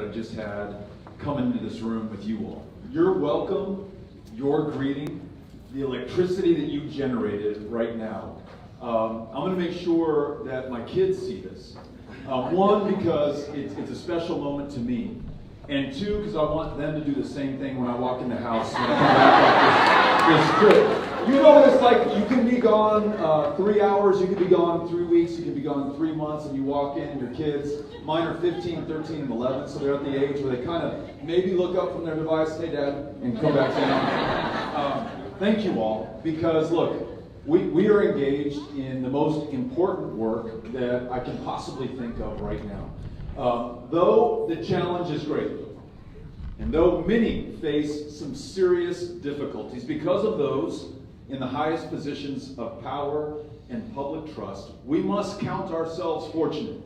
I just had coming into this room with you all. Your welcome, your greeting, the electricity that you generated right now. I'm going to make sure that my kids see this. One, because it's a special moment to me. And two, because I want them to do the same thing when I walk in the house and I come back up this trip. You know what it's like, you can be gone 3 hours, you can be gone 3 weeks, you can be gone 3 months, and you walk in and your kids, mine are 15, 13, and 11, so they're at the age where they kind of maybe look up from their device, hey Dad, and come back down. Thank you all, because look, we are engaged in the most important work that I can possibly think of right now. Though the challenge is great, and though many face some serious difficulties because of those in the highest positions of power and public trust, we must count ourselves fortunate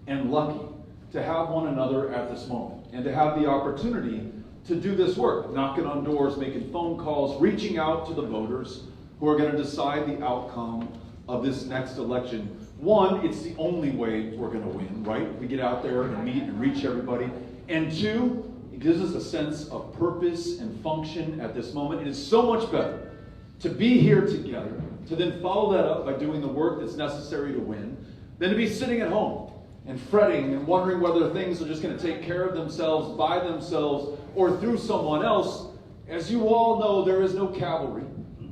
and lucky to have one another at this moment and to have the opportunity to do this work, knocking on doors, making phone calls, reaching out to the voters who are going to decide the outcome of this next election. One, it's the only way we're going to win, right? We get out there and meet and reach everybody. And two, it gives us a sense of purpose and function at this moment. It is so much better to be here together, to then follow that up by doing the work that's necessary to win, than to be sitting at home and fretting and wondering whether things are just going to take care of themselves by themselves or through someone else. As you all know, there is no cavalry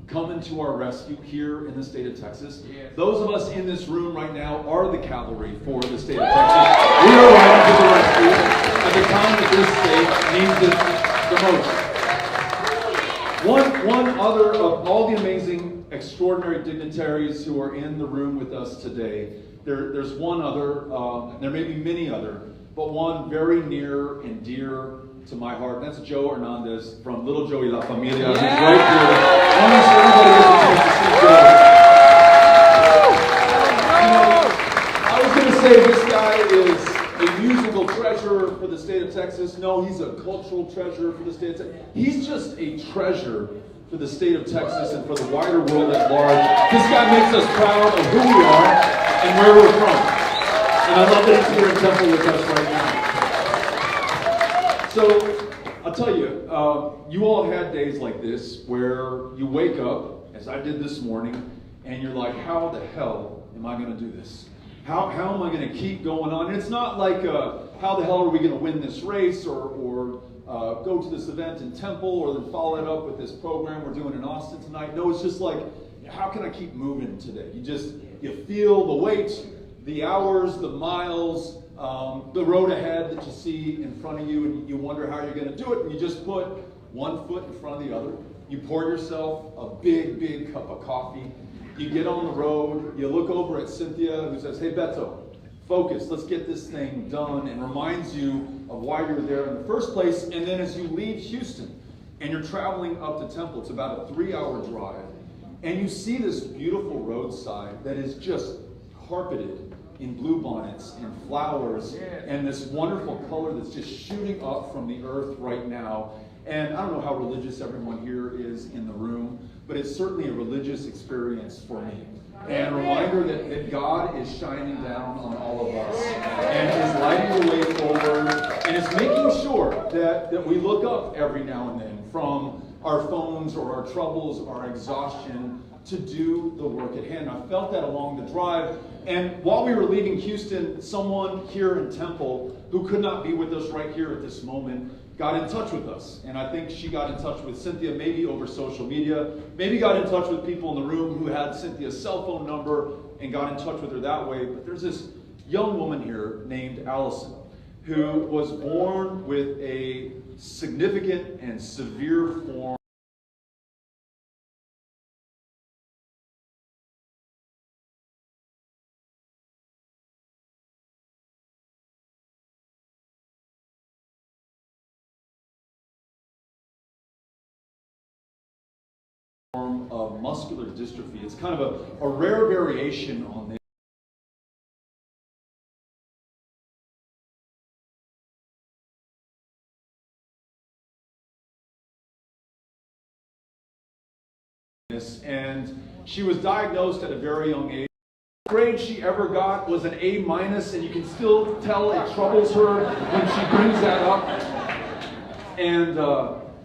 coming to our rescue here in the state of Texas. Yes. Those of us in this room right now are the cavalry for the state of Texas. We are riding to the rescue at the time that this state needs it the most. One other of all the amazing, extraordinary dignitaries who are in the room with us today, there's one other, there may be many other, but one very near and dear to my heart, and that's Joe Hernandez from Little Joey La Familia, who's right here. I want to make sure everybody gets a chance to see Joe. I was going to say this guy is a musical treasure for the state of Texas. No, he's a cultural treasure for the state of Texas. He's just a treasure for the state of Texas and for the wider world at large. This guy makes us proud of who we are and where we're from. And I love that he's here in Temple with us right now. So, I'll tell you, you all had days like this where you wake up, as I did this morning, and you're like, how the hell am I going to do this? How am I going to keep going on? And it's not like, how the hell are we going to win this race or go to this event in Temple or then follow it up with this program we're doing in Austin tonight. No, it's just like, how can I keep moving today? You feel the weight, the hours, the miles, the road ahead that you see in front of you, and you wonder how you're going to do it, and you just put one foot in front of the other. You pour yourself a big, big cup of coffee. You get on the road. You look over at Cynthia, who says, hey, Beto, focus. Let's get this thing done, and reminds you of why you were there in the first place. And then as you leave Houston and you're traveling up to Temple, it's about a 3-hour drive, and you see this beautiful roadside that is just carpeted in bluebonnets and flowers and this wonderful color that's just shooting up from the earth right now. And I don't know how religious everyone here is in the room, but it's certainly a religious experience for me. And a reminder that God is shining down on all of us and is lighting the way forward and is making sure that we look up every now and then from our phones or our troubles, our exhaustion, to do the work at hand. I felt that along the drive. And while we were leaving Houston, someone here in Temple who could not be with us right here at this moment got in touch with us. And I think she got in touch with Cynthia, maybe over social media, maybe got in touch with people in the room who had Cynthia's cell phone number and got in touch with her that way. But there's this young woman here named Allison who was born with a significant and severe form of muscular dystrophy. It's kind of a rare variation on this. And she was diagnosed at a very young age. The grade she ever got was an A-, and you can still tell it troubles her when she brings that And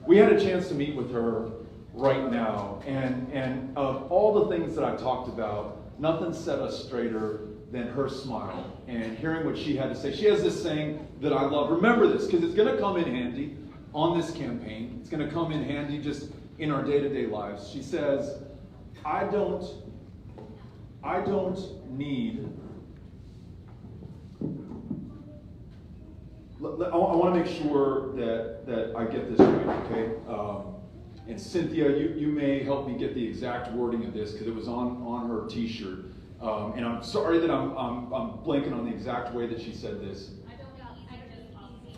we had a chance to meet with her right now. And of all the things that I talked about, nothing set us straighter than her smile and hearing what she had to say. She has this saying that I love. Remember this, because it's going to come in handy on this campaign. It's going to come in handy just in our day-to-day lives. She says, I don't need... I want to make sure that I get this right, okay? And Cynthia, you may help me get the exact wording of this because it was on her T-shirt. And I'm sorry that I'm blanking on the exact way that she said this.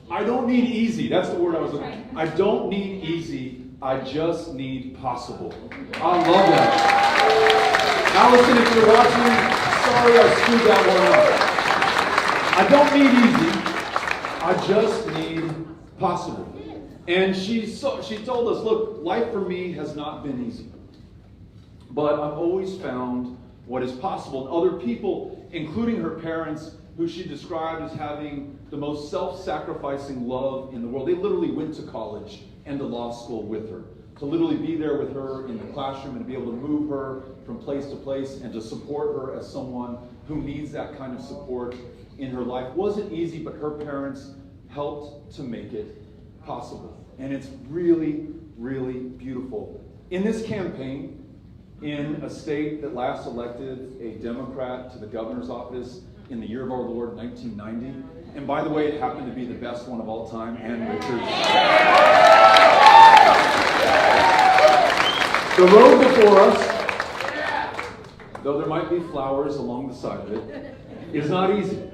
I don't need easy. That's the word I was looking for. I don't need easy. I just need possible. I love that. Allison, if you're watching, sorry I screwed that one up. I don't need easy. I just need possible. And she told us, look, life for me has not been easy. But I've always found what is possible. And other people, including her parents, who she described as having the most self-sacrificing love in the world. They literally went to college and to law school with her. To literally be there with her in the classroom and to be able to move her from place to place and to support her as someone who needs that kind of support in her life. Wasn't easy, but her parents helped to make it possible. And it's really, really beautiful. In this campaign, in a state that last elected a Democrat to the governor's office in the year of our Lord, 1990, and by the way, it happened to be the best one of all time, Ann Richards. The road before us, though there might be flowers along the side of it, is not easy,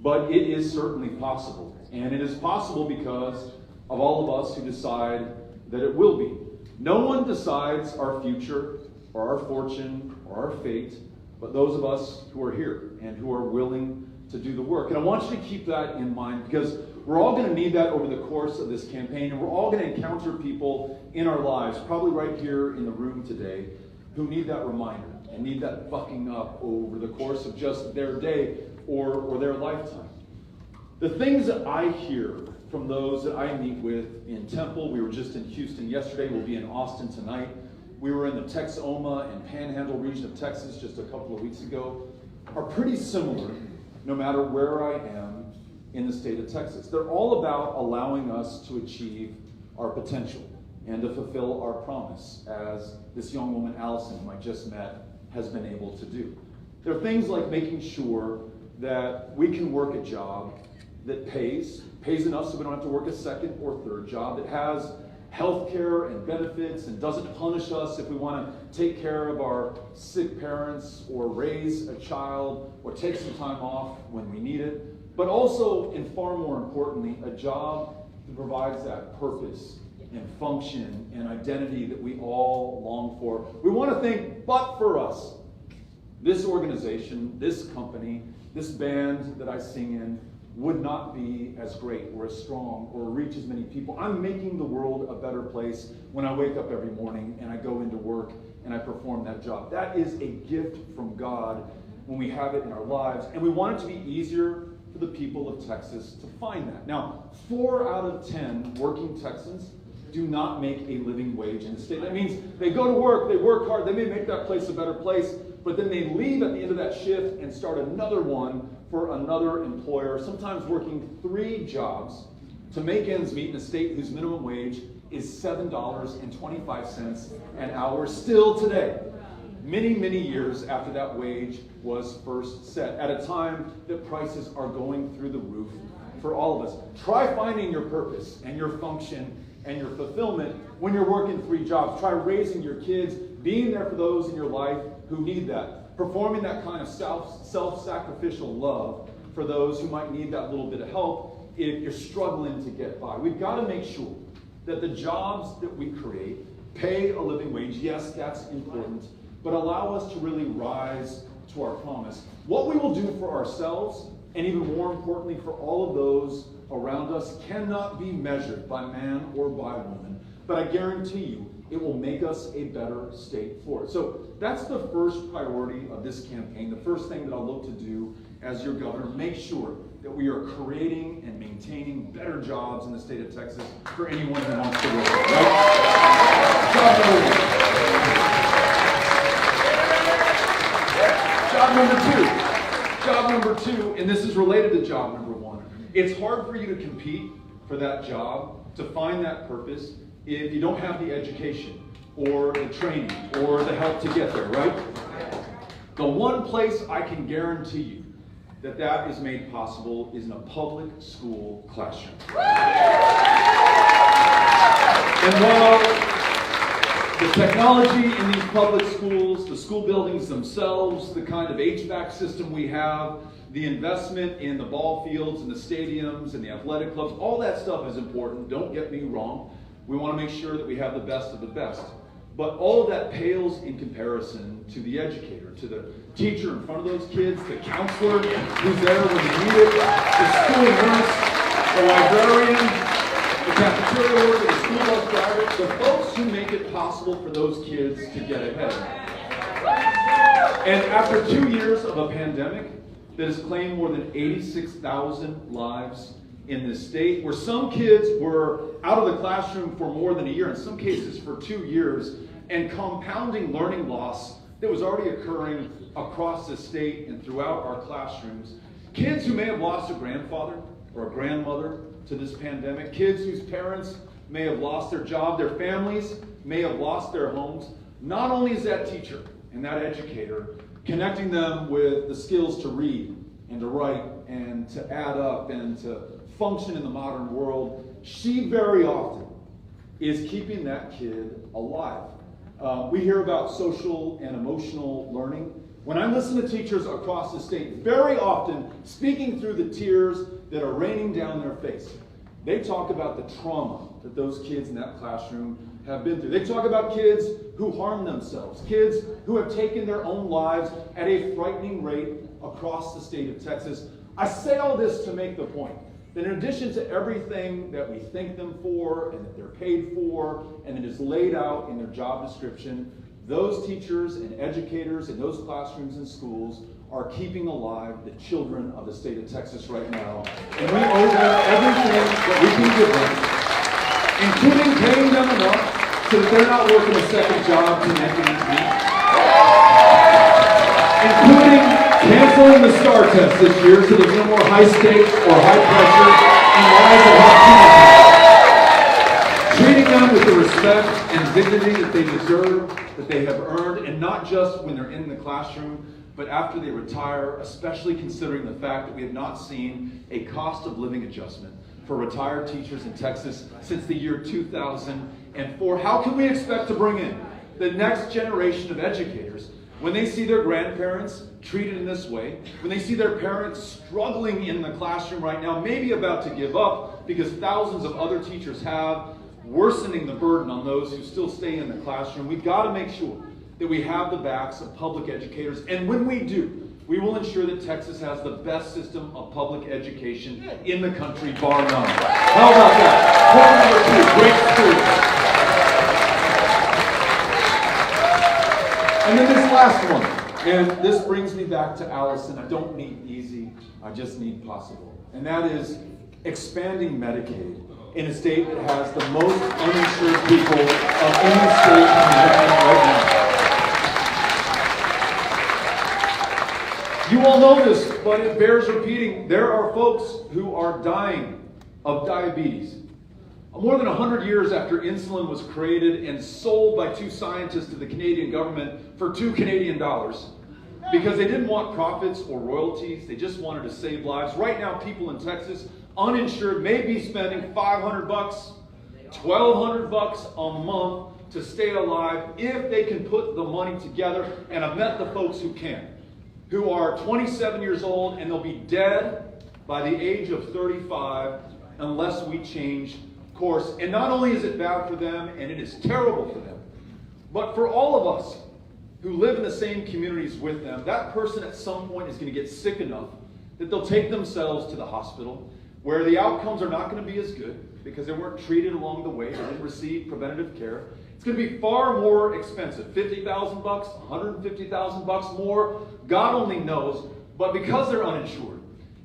but it is certainly possible. And it is possible because of all of us who decide that it will be. No one decides our future or our fortune or our fate, but those of us who are here and who are willing to do the work. And I want you to keep that in mind because we're all going to need that over the course of this campaign, and we're all going to encounter people in our lives, probably right here in the room today, who need that reminder and need that bucking up over the course of just their day or their lifetime. The things that I hear from those that I meet with in Temple, we were just in Houston yesterday, we'll be in Austin tonight. We were in the Texoma and Panhandle region of Texas just a couple of weeks ago, are pretty similar no matter where I am in the state of Texas. They're all about allowing us to achieve our potential and to fulfill our promise, as this young woman, Allison, whom I just met, has been able to do. There are things like making sure that we can work a job that pays enough so we don't have to work a second or third job, that has health care and benefits and doesn't punish us if we want to take care of our sick parents or raise a child or take some time off when we need it, but also, and far more importantly, a job that provides that purpose and function and identity that we all long for. We want to think, but for us, this organization, this company, this band that I sing in, would not be as great or as strong or reach as many people. I'm making the world a better place when I wake up every morning and I go into work and I perform that job. That is a gift from God when we have it in our lives. And we want it to be easier for the people of Texas to find that. Now, 4 out of 10 working Texans do not make a living wage in the state. That means they go to work, they work hard, they may make that place a better place, but then they leave at the end of that shift and start another one for another employer, sometimes working 3 jobs to make ends meet in a state whose minimum wage is $7.25 an hour still today. Many, many years after that wage was first set, at a time that prices are going through the roof for all of us. Try finding your purpose and your function and your fulfillment when you're working 3 jobs. Try raising your kids, being there for those in your life who need that, performing that kind of self-sacrificial love for those who might need that little bit of help if you're struggling to get by. We've got to make sure that the jobs that we create pay a living wage. Yes, that's important, but allow us to really rise to our promise. What we will do for ourselves, and even more importantly for all of those around us, cannot be measured by man or by woman, but I guarantee you it will make us a better state for it. So that's the first priority of this campaign. The first thing that I'll look to do as your governor, make sure that we are creating and maintaining better jobs in the state of Texas for anyone who wants to work there, right? Job number two, and this is related to job number one. It's hard for you to compete for that job, to find that purpose, if you don't have the education or the training or the help to get there, right? The one place I can guarantee you that that is made possible is in a public school classroom. And while the technology in these public schools, the school buildings themselves, the kind of HVAC system we have, the investment in the ball fields and the stadiums and the athletic clubs, all that stuff is important, don't get me wrong. We want to make sure that we have the best of the best. But all of that pales in comparison to the educator, to the teacher in front of those kids, the counselor who's there when they need it, the school nurse, the librarian, the cafeteria worker, the school bus driver, the folks who make it possible for those kids to get ahead. And after 2 years of a pandemic that has claimed more than 86,000 lives in this state, where some kids were out of the classroom for more than a year, in some cases for 2 years, and compounding learning loss that was already occurring across the state and throughout our classrooms. Kids who may have lost a grandfather or a grandmother to this pandemic, kids whose parents may have lost their job, their families may have lost their homes. Not only is that teacher and that educator connecting them with the skills to read and to write and to add up and to function in the modern world, she very often is keeping that kid alive. We hear about social and emotional learning. When I listen to teachers across the state, very often speaking through the tears that are raining down their face, they talk about the trauma that those kids in that classroom have been through. They talk about kids who harm themselves, kids who have taken their own lives at a frightening rate across the state of Texas. I say all this to make the point that in addition to everything that we thank them for and that they're paid for and that is laid out in their job description, those teachers and educators in those classrooms and schools are keeping alive the children of the state of Texas right now. And we owe them everything that we can give them, including paying them enough so that they're not working a second job to make ends meet, including canceling the STAR test this year so there's no more high stakes or high pressure and lives that have treating them with the respect and dignity that they deserve, that they have earned, and not just when they're in the classroom, but after they retire, especially considering the fact that we have not seen a cost of living adjustment for retired teachers in Texas since the year 2004. How can we expect to bring in the next generation of educators when they see their grandparents treated in this way, when they see their parents struggling in the classroom right now, maybe about to give up because thousands of other teachers have, worsening the burden on those who still stay in the classroom? We've got to make sure that we have the backs of public educators, and when we do, we will ensure that Texas has the best system of public education in the country, bar none. How about that? Point number two, great schools. And then this last one, and this brings me back to Allison. I don't need easy, I just need possible. And that is expanding Medicaid in a state that has the most uninsured people of any state in America right now. You all know this, but it bears repeating. There are folks who are dying of diabetes. More than 100 years after insulin was created and sold by two scientists to the Canadian government for $2 Canadian, because they didn't want profits or royalties, they just wanted to save lives. Right now, people in Texas, uninsured, may be spending $500, $1,200 a month to stay alive if they can put the money together. And I've met the folks who can, who are 27 years old, and they'll be dead by the age of 35 unless we change course. And not only is it bad for them, and it is terrible for them, but for all of us who live in the same communities with them, that person at some point is going to get sick enough that they'll take themselves to the hospital, where the outcomes are not going to be as good because they weren't treated along the way, they didn't receive preventative care. It's going to be far more expensive, $50,000, $150,000 more, God only knows. But because they're uninsured,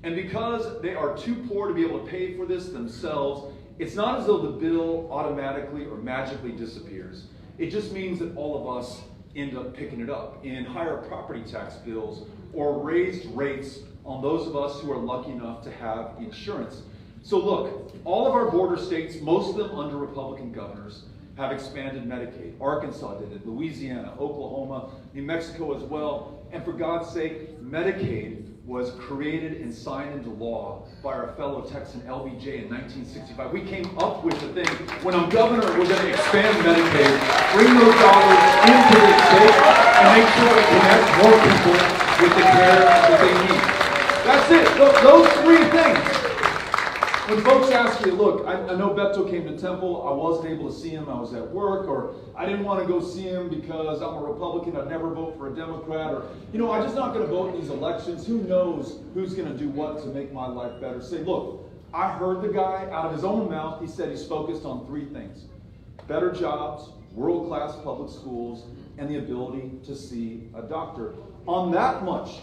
And because they are too poor to be able to pay for this themselves, it's not as though the bill automatically or magically disappears. It just means that all of us end up picking it up in higher property tax bills or raised rates on those of us who are lucky enough to have insurance. So look, all of our border states, most of them under Republican governors, have expanded Medicaid. Arkansas did it, Louisiana, Oklahoma, New Mexico as well. And for God's sake, Medicaid was created and signed into law by our fellow Texan LBJ in 1965. We came up with the thing, when I'm governor, we're going to expand Medicaid, bring those dollars into the state, and make sure we connect more people with the care that they need. That's it. Look, those three things. When folks ask me, look, I know Beto came to Temple, I wasn't able to see him, I was at work, or I didn't want to go see him because I'm a Republican, I'd never vote for a Democrat, or, I'm just not going to vote in these elections. Who knows who's going to do what to make my life better? Say, look, I heard the guy out of his own mouth, he said he's focused on three things: better jobs, world-class public schools, and the ability to see a doctor. On that much,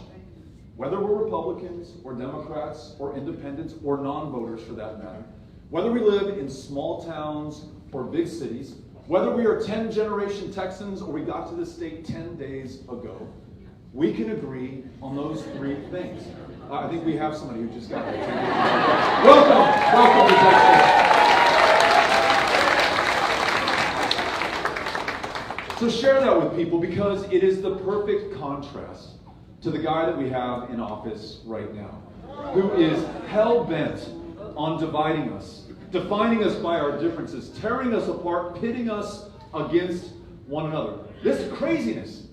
whether we're Republicans or Democrats or independents or non-voters for that matter, whether we live in small towns or big cities, whether we are 10-generation Texans or we got to this state 10 days ago, we can agree on those three things. I think we have somebody who just got there. Welcome to Texas. So share that with people, because it is the perfect contrast to the guy that we have in office right now, who is hell-bent on dividing us, defining us by our differences, tearing us apart, pitting us against one another. This craziness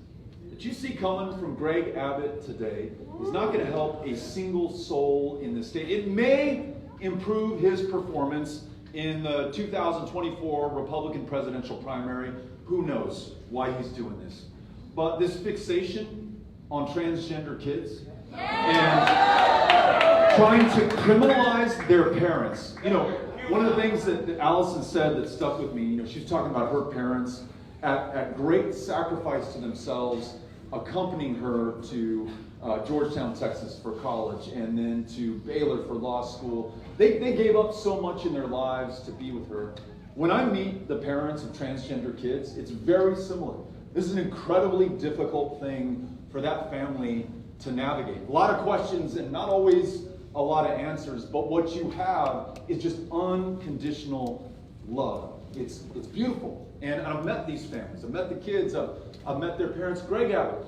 that you see coming from Greg Abbott today is not going to help a single soul in this state. It may improve his performance in the 2024 Republican presidential primary. Who knows why he's doing this? But this fixation on transgender kids and trying to criminalize their parents. One of the things that Allison said that stuck with me, she was talking about her parents at great sacrifice to themselves, accompanying her to Georgetown, Texas for college, and then to Baylor for law school. They gave up so much in their lives to be with her. When I meet the parents of transgender kids, it's very similar. This is an incredibly difficult thing for that family to navigate. A lot of questions and not always a lot of answers, but what you have is just unconditional love. It's beautiful. And I've met these families. I've met the kids. I've met their parents. Greg Abbott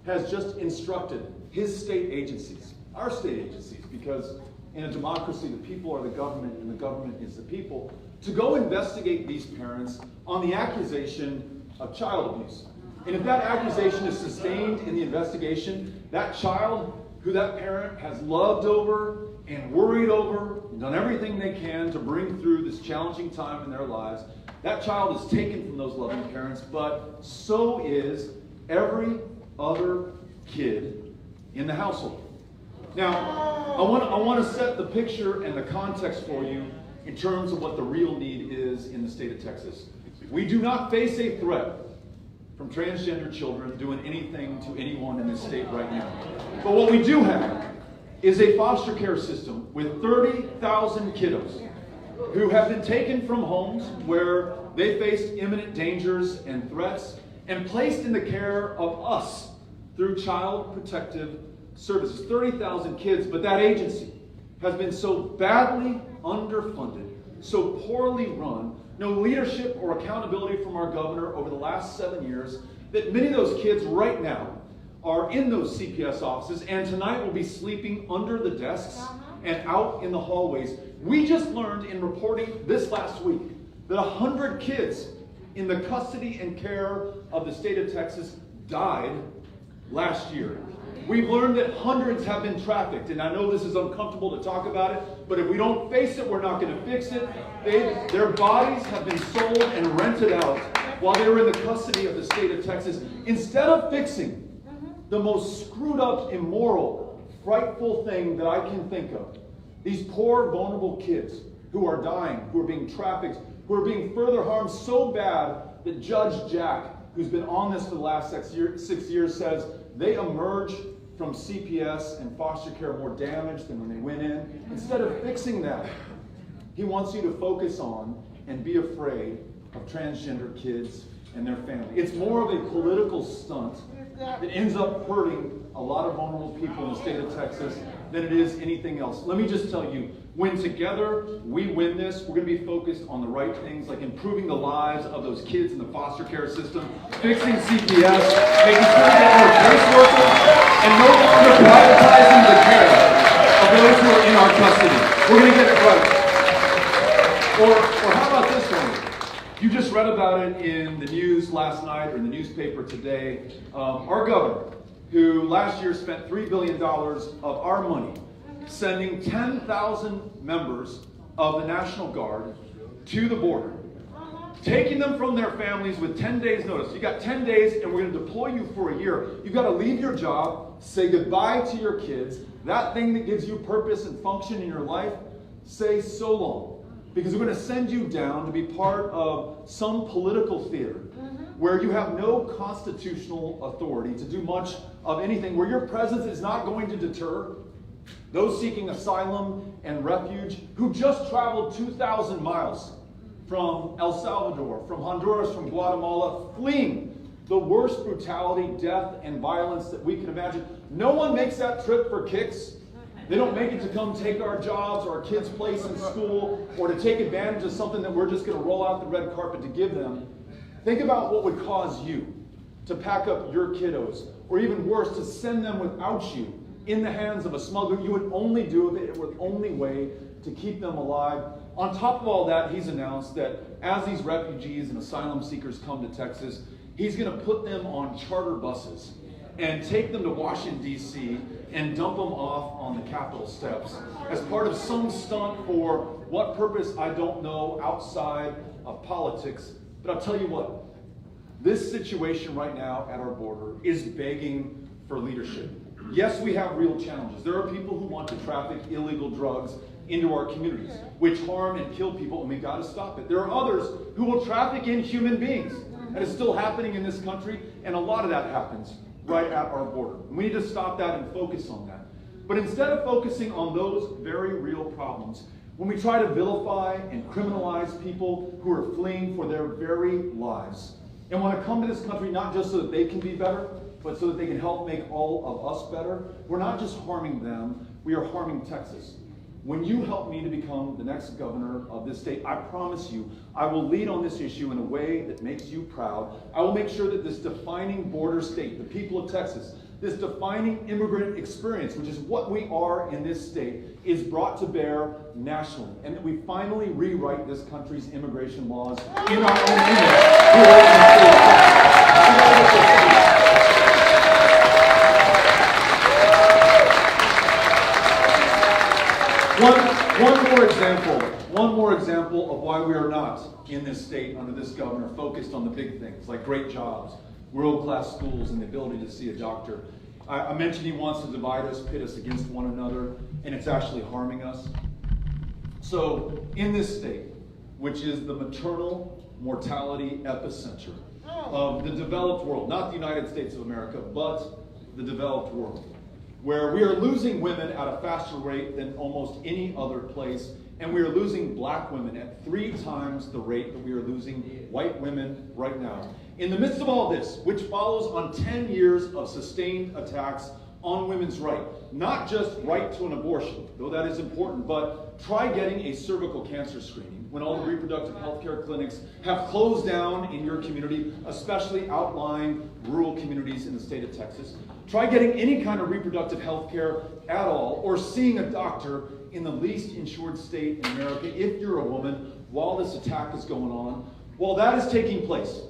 has just instructed his state agencies, our state agencies, because in a democracy, the people are the government and the government is the people, to go investigate these parents on the accusation of child abuse. And if that accusation is sustained in the investigation, that child who that parent has loved over and worried over, and done everything they can to bring through this challenging time in their lives, that child is taken from those loving parents, but so is every other kid in the household. Now, I want to set the picture and the context for you in terms of what the real need is in the state of Texas. We do not face a threat from transgender children doing anything to anyone in this state right now. But what we do have is a foster care system with 30,000 kiddos who have been taken from homes where they faced imminent dangers and threats and placed in the care of us through Child Protective Services. 30,000 kids, but that agency has been so badly underfunded, so poorly run, no leadership or accountability from our governor over the last 7 years, that many of those kids right now are in those CPS offices and tonight will be sleeping under the desks and out in the hallways. We just learned in reporting this last week that 100 kids in the custody and care of the state of Texas died last year. We've learned that hundreds have been trafficked, and I know this is uncomfortable to talk about it, but if we don't face it, we're not going to fix it. Their bodies have been sold and rented out while they were in the custody of the state of Texas. Instead of fixing the most screwed up, immoral, frightful thing that I can think of, these poor, vulnerable kids who are dying, who are being trafficked, who are being further harmed so bad that Judge Jack, who's been on this for the last 6 years, says they emerge from CPS and foster care more damaged than when they went in. Instead of fixing that, he wants you to focus on and be afraid of transgender kids and their family. It's more of a political stunt that ends up hurting a lot of vulnerable people in the state of Texas than it is anything else. Let me just tell you, when together we win this, we're going to be focused on the right things, like improving the lives of those kids in the foster care system, fixing CPS, making sure we get more caseworkers, and no longer privatizing the care of those who are in our custody. We're going to get it right. Or how about this one? You just read about it in the news last night or in the newspaper today. Our governor, who last year spent $3 billion of our money sending 10,000 members of the National Guard to the border, taking them from their families with 10 days notice. You got 10 days and we're going to deploy you for a year. You've got to leave your job, say goodbye to your kids, that thing that gives you purpose and function in your life, say so long. Because we're going to send you down to be part of some political theater where you have no constitutional authority to do much of anything, where your presence is not going to deter those seeking asylum and refuge who just traveled 2,000 miles from El Salvador, from Honduras, from Guatemala, fleeing the worst brutality, death, and violence that we can imagine. No one makes that trip for kicks. They don't make it to come take our jobs or our kids' place in school or to take advantage of something that we're just going to roll out the red carpet to give them. Think about what would cause you to pack up your kiddos, or even worse, to send them without you in the hands of a smuggler. You would only do it the only way to keep them alive. On top of all that, he's announced that as these refugees and asylum seekers come to Texas, he's going to put them on charter buses and take them to Washington, D.C., and dump them off on the Capitol steps as part of some stunt for what purpose, I don't know, outside of politics. But I'll tell you what, this situation right now at our border is begging for leadership. Yes, we have real challenges. There are people who want to traffic illegal drugs into our communities, which harm and kill people, and we've got to stop it. There are others who will traffic in human beings. That is still happening in this country, and a lot of that happens right at our border. And we need to stop that and focus on that. But instead of focusing on those very real problems, when we try to vilify and criminalize people who are fleeing for their very lives and want to come to this country not just so that they can be better, but so that they can help make all of us better, we're not just harming them, we are harming Texas. When you help me to become the next governor of this state, I promise you, I will lead on this issue in a way that makes you proud. I will make sure that this defining border state, the people of Texas, this defining immigrant experience, which is what we are in this state, is brought to bear nationally. And that we finally rewrite this country's immigration laws in our own image here in the state of Texas. One more example of why we are not in this state under this governor focused on the big things like great jobs, world-class schools, and the ability to see a doctor. I mentioned he wants to divide us, pit us against one another, and it's actually harming us. So in this state, which is the maternal mortality epicenter of the developed world, not the United States of America, but the developed world, where we are losing women at a faster rate than almost any other place, and we are losing black women at 3 times the rate that we are losing white women right now. In the midst of all this, which follows on 10 years of sustained attacks on women's right, not just right to an abortion, though that is important, but try getting a cervical cancer screening when all the reproductive health care clinics have closed down in your community, especially outlying rural communities in the state of Texas. Try getting any kind of reproductive health care at all, or seeing a doctor in the least insured state in America if you're a woman while this attack is going on. While that is taking place,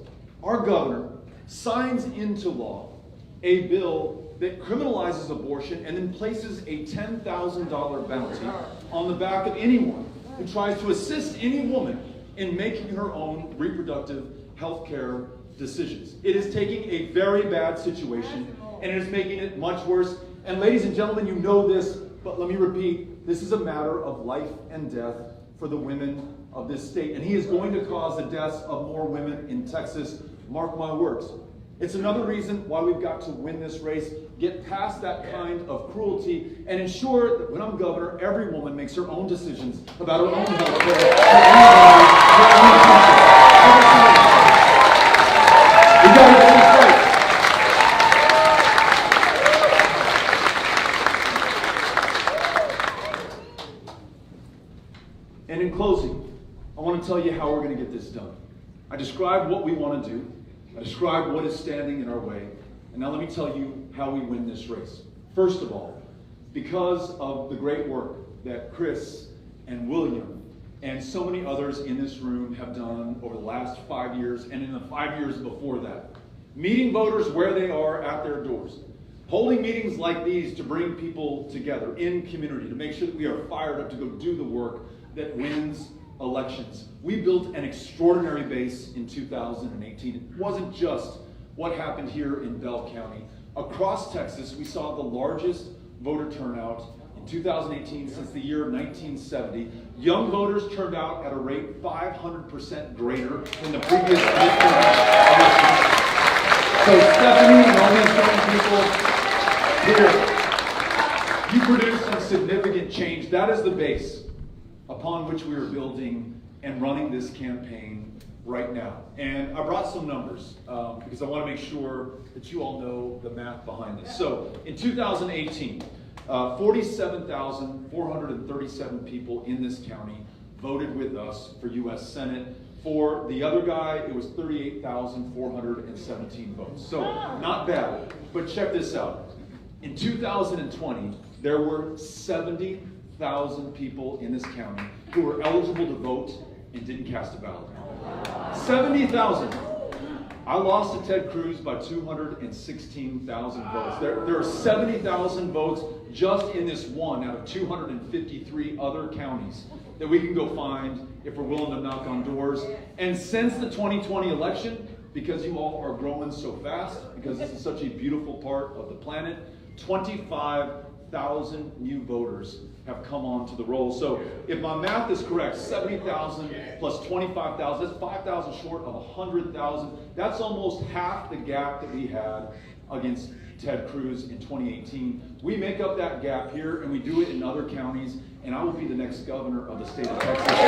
our governor signs into law a bill that criminalizes abortion and then places a $10,000 bounty on the back of anyone who tries to assist any woman in making her own reproductive health care decisions. It is taking a very bad situation and it is making it much worse. And ladies and gentlemen, you know this, but let me repeat, this is a matter of life and death for the women of this state. And he is going to cause the deaths of more women in Texas. Mark my words. It's another reason why we've got to win this race, get past that kind of cruelty, and ensure that when I'm governor, every woman makes her own decisions about her own health care, her own future. We got to get this right. And in closing, I want to tell you how we're going to get this done. I described what we want to do. I described what is standing in our way. And now let me tell you how we win this race. First of all, because of the great work that Chris and William and so many others in this room have done over the last 5 years and in the 5 years before that, meeting voters where they are at their doors, holding meetings like these to bring people together in community, to make sure that we are fired up to go do the work that wins elections. We built an extraordinary base in 2018. It wasn't just what happened here in Bell County. Across Texas, we saw the largest voter turnout in 2018 since the year 1970. Young voters turned out at a rate 500% greater than the previous midterm elections. So Stephanie and all these young people here, you produced some significant change. That is the base upon which we are building and running this campaign right now. And I brought some numbers because I want to make sure that you all know the math behind this. So in 2018, 47,437 people in this county voted with us for U.S. Senate. For the other guy, it was 38,417 votes. So not bad, but check this out. In 2020, there were 70,000 people in this county who were eligible to vote and didn't cast a ballot. 70,000. I lost to Ted Cruz by 216,000 votes. There are 70,000 votes just in this one out of 253 other counties that we can go find if we're willing to knock on doors. And since the 2020 election, because you all are growing so fast, because this is such a beautiful part of the planet, 25,000 new voters have come onto the roll. So if my math is correct, 70,000 plus 25,000, that's 5,000 short of 100,000. That's almost half the gap that we had against Ted Cruz in 2018. We make up that gap here, and we do it in other counties, and I will be the next governor of the state of Texas.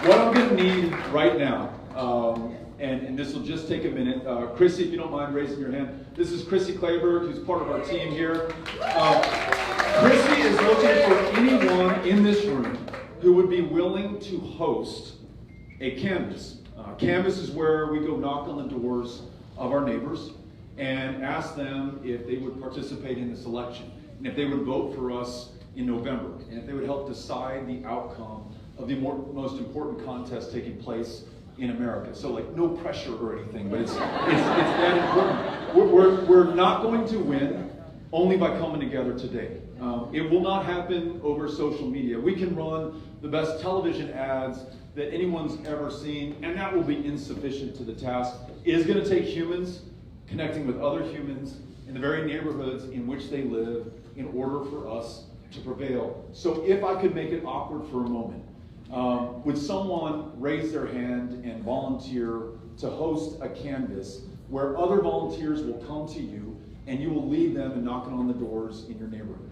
What I'm going to need right now, and this will just take a minute. Chrissy, if you don't mind raising your hand. This is Chrissy Clayberg, who's part of our team here. Chrissy is looking for anyone in this room who would be willing to host a canvass. Canvass is where we go knock on the doors of our neighbors and ask them if they would participate in this election, and if they would vote for us in November, and if they would help decide the outcome of the most important contest taking place in America. So like no pressure or anything, but it's that important. We're not going to win only by coming together today. It will not happen over social media. We can run the best television ads that anyone's ever seen, and that will be insufficient to the task. It is going to take humans connecting with other humans in the very neighborhoods in which they live in order for us to prevail. So if I could make it awkward for a moment, would someone raise their hand and volunteer to host a canvass where other volunteers will come to you and you will lead them in knocking on the doors in your neighborhood?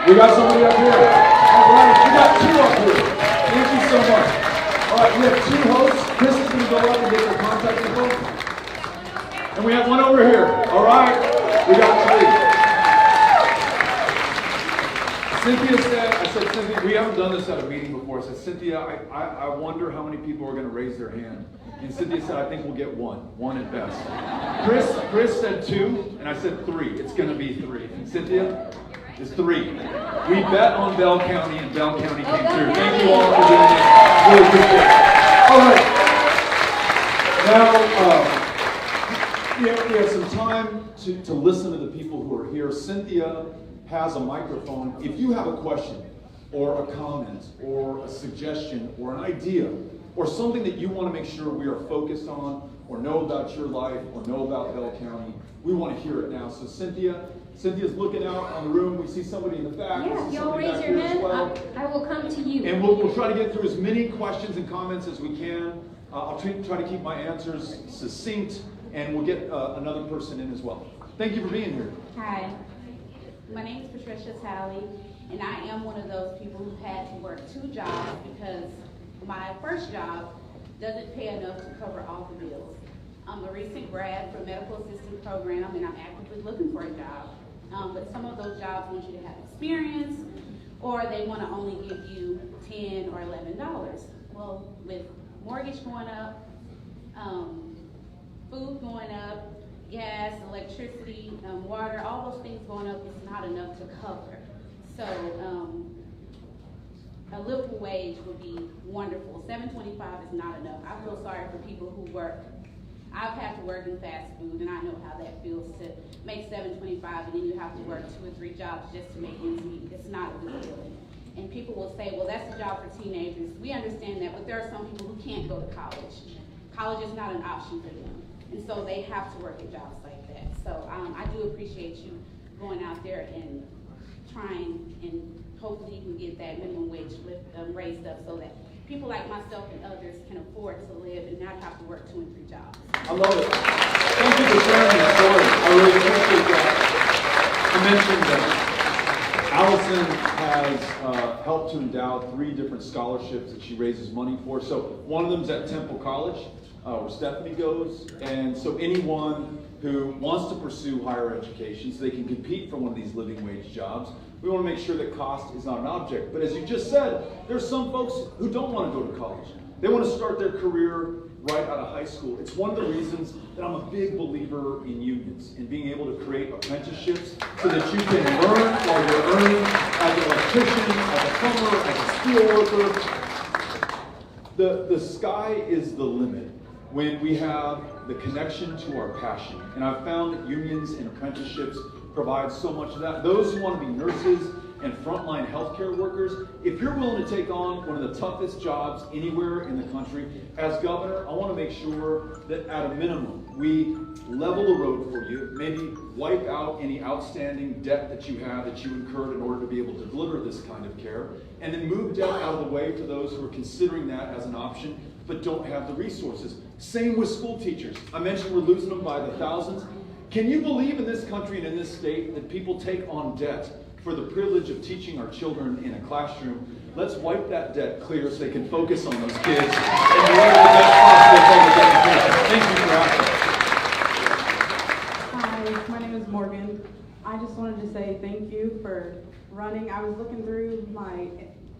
We got somebody up here. All right, we got two up here. Thank you so much. All right, we have two hosts. Chris is going to go up and get their contact info. And we have one over here. All right, we got three. Cynthia said, Cynthia, we haven't done this at a meeting before. I said, Cynthia, I wonder how many people are going to raise their hand. And Cynthia said, I think we'll get one at best. Chris said 2, and I said 3. It's going to be 3. And Cynthia, it's 3. We bet on Bell County, and Bell County came through. Thank you all for doing this. Really appreciate it. All right. Now, we have some time to listen to the people who are here. Cynthia has a microphone. If you have a question or a comment or a suggestion or an idea or something that you want to make sure we are focused on or know about your life or know about Bell County, we want to hear it now. So Cynthia, Cynthia's looking out on the room. We see somebody in the back. Yeah, if y'all raise your hand, I will come to you. And we'll try to get through as many questions and comments as we can. I'll try to keep my answers succinct, and we'll get another person in as well. Thank you for being here. Hi, my name is Patricia Talley, and I am one of those people who had to work 2 jobs because my first job doesn't pay enough to cover all the bills. I'm a recent grad from medical assistant program, and I'm actively looking for a job. But some of those jobs want you to have experience, or they want to only give you $10 or $11. Well, with mortgage going up, food going up, gas, electricity, water, all those things going up, it's not enough to cover. So a livable wage would be wonderful. $7.25 is not enough. I feel sorry for people who work. I've had to work in fast food, and I know how that feels to make $7.25, and then you have to work 2 or 3 jobs just to make ends meet. It's not a good feeling. And people will say, well, that's a job for teenagers. We understand that, but there are some people who can't go to college. College is not an option for them. And so they have to work at jobs like that. So I do appreciate you going out there and trying, and hopefully you can get that minimum wage raised up so that people like myself and others can afford to live and not have to work 2 and 3 jobs. I love it. Thank you for sharing your story. I really appreciate that. I mentioned that Allison has helped to endow 3 different scholarships that she raises money for. So one of them is at Temple College, where Stephanie goes. And so anyone who wants to pursue higher education so they can compete for one of these living wage jobs, we want to make sure that cost is not an object. But as you just said, there's some folks who don't want to go to college. They want to start their career right out of high school. It's one of the reasons that I'm a big believer in unions and being able to create apprenticeships so that you can learn while you're earning as an electrician, as a plumber, as a steel worker. The sky is the limit when we have the connection to our passion. And I've found that unions and apprenticeships provide so much of that. Those who want to be nurses and frontline healthcare workers, if you're willing to take on one of the toughest jobs anywhere in the country, as governor, I want to make sure that at a minimum, we level the road for you, maybe wipe out any outstanding debt that you have that you incurred in order to be able to deliver this kind of care, and then move debt out of the way for those who are considering that as an option but don't have the resources. Same with school teachers. I mentioned we're losing them by the thousands. Can you believe in this country and in this state that people take on debt for the privilege of teaching our children in a classroom? Let's wipe that debt clear so they can focus on those kids and deliver the best possible public education. Thank you for asking. Hi, my name is Morgan. I just wanted to say thank you for running. I was looking through my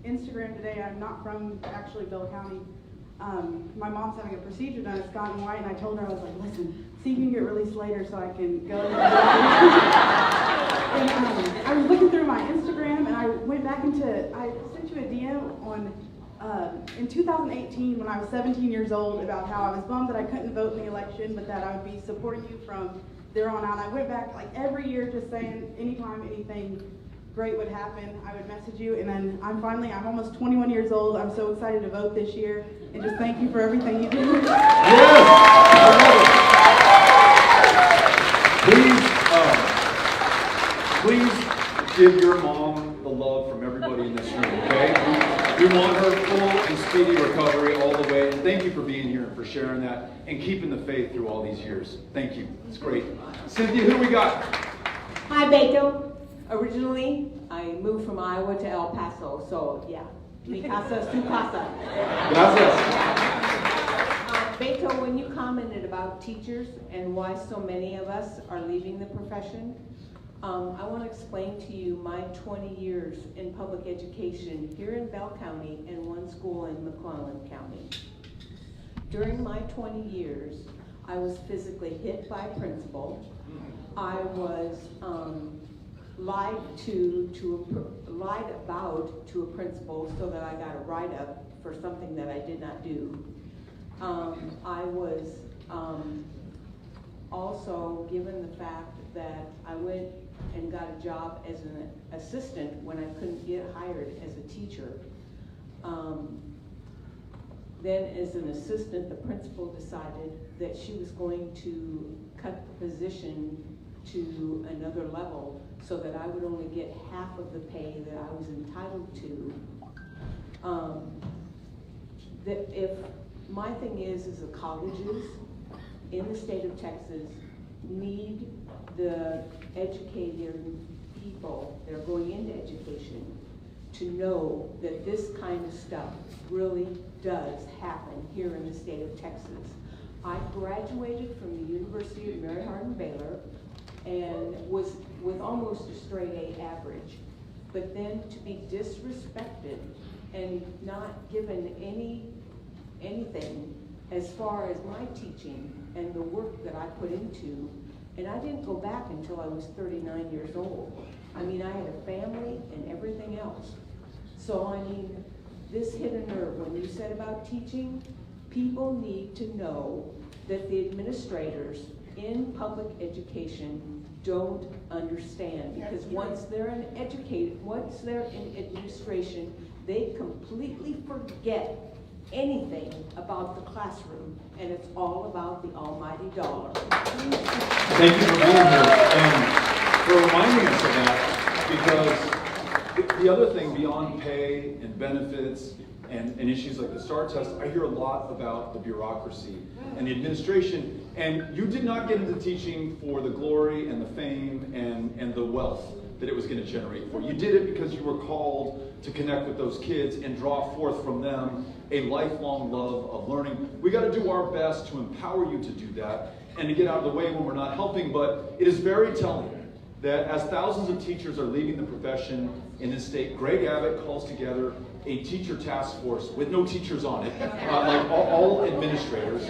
Instagram today. I'm not from actually Bell County. My mom's having a procedure done at Scott and White, and I told her, I was like, listen, see if you can get released later so I can go. And, I was looking through my Instagram, and I went back I sent you a DM on, in 2018 when I was 17 years old about how I was bummed that I couldn't vote in the election, but that I would be supporting you from there on out. I went back like every year just saying anytime anything great would happen, I would message you, and then I'm almost 21 years old. I'm so excited to vote this year, and just thank you for everything you do. Yes! Please give your mom the love from everybody in this room, okay? We want her full and speedy recovery all the way. And thank you for being here and for sharing that and keeping the faith through all these years. Thank you. It's great. Cynthia, who do we got? Hi, Beto. Originally, I moved from Iowa to El Paso, so yeah. Mi casa es tu casa. Gracias. Beto, when you commented about teachers and why so many of us are leaving the profession, I want to explain to you my 20 years in public education here in Bell County and one school in McClellan County. During my 20 years, I was physically hit by a principal. I was lied about to a principal so that I got a write-up for something that I did not do. I was also given the fact that I went and got a job as an assistant when I couldn't get hired as a teacher. Then as an assistant, the principal decided that she was going to cut the position to another level so that I would only get half of the pay that I was entitled to. That if my thing is the colleges in the state of Texas need the educated people that are going into education to know that this kind of stuff really does happen here in the state of Texas. I graduated from the University of Mary Hardin-Baylor and was with almost a straight A average. But then to be disrespected and not given anything as far as my teaching and the work that I put into, and I didn't go back until I was 39 years old. I mean, I had a family and everything else. So I mean, this hit a nerve when you said about teaching. People need to know that the administrators in public education don't understand, because once they're in administration, they completely forget anything about the classroom, and it's all about the almighty dollar. Thank you for being here and for reminding us of that, because the other thing beyond pay and benefits and issues like the STAR test, I hear a lot about the bureaucracy and the administration, and you did not get into teaching for the glory and the fame and the wealth that it was going to generate for you. You did it because you were called to connect with those kids and draw forth from them a lifelong love of learning. We got to do our best to empower you to do that and to get out of the way when we're not helping, but it is very telling that as thousands of teachers are leaving the profession in this state, Greg Abbott calls together a teacher task force with no teachers on it, like all administrators.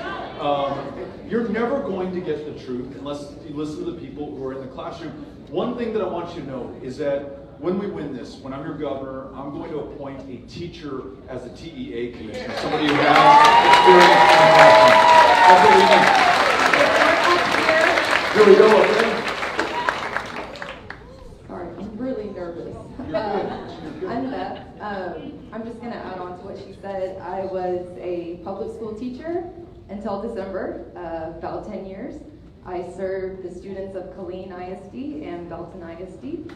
You're never going to get the truth unless you listen to the people who are in the classroom. One thing that I want you to know is that when we win this, when I'm your governor, I'm going to appoint a teacher as the TEA commissioner, somebody who has experience. Here we go, okay? Sorry, I'm really nervous. I'm Beth. I'm just going to add on to what she said. I was a public school teacher until December, about 10 years. I served the students of Killeen ISD and Belton ISD.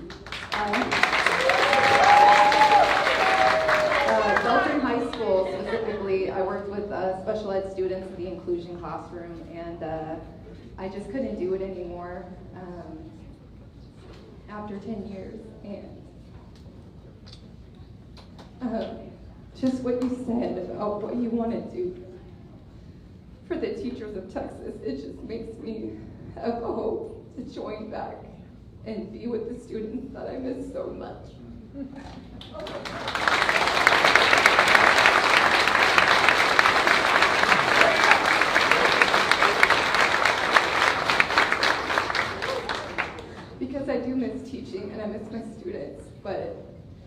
Belton High School specifically, I worked with special ed students in the inclusion classroom, and I just couldn't do it anymore after 10 years. And just what you said about what you want to do for the teachers of Texas, it just makes me have a hope to join back and be with the students that I miss so much. Because I do miss teaching and I miss my students, but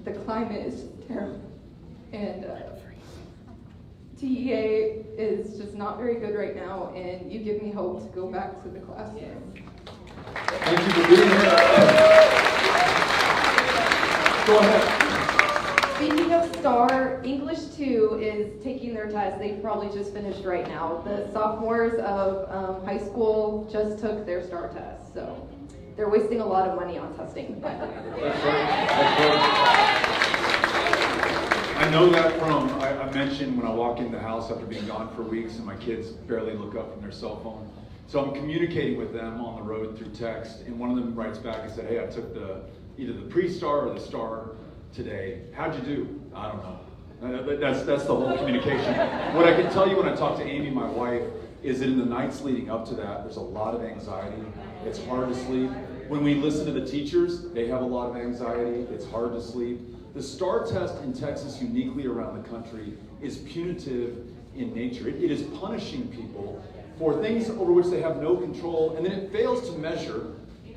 the climate is just terrible. And TEA is just not very good right now, and you give me hope to go back to the classroom. Thank you for being here. Go ahead. Speaking of STAR, English 2 is taking their test. They probably just finished right now. The sophomores of high school just took their STAR test, so they're wasting a lot of money on testing. That's right. That's right. I know that from, I mentioned when I walk in the house after being gone for weeks and my kids barely look up from their cell phone. So I'm communicating with them on the road through text, and one of them writes back and said, hey, I took either the pre-STAR or the STAR today. How'd you do? I don't know. That's the whole communication. What I can tell you when I talk to Amy, my wife, is that in the nights leading up to that, there's a lot of anxiety. It's hard to sleep. When we listen to the teachers, they have a lot of anxiety. It's hard to sleep. The STAR test in Texas, uniquely around the country, is punitive in nature. It is punishing people for things over which they have no control, and then it fails to measure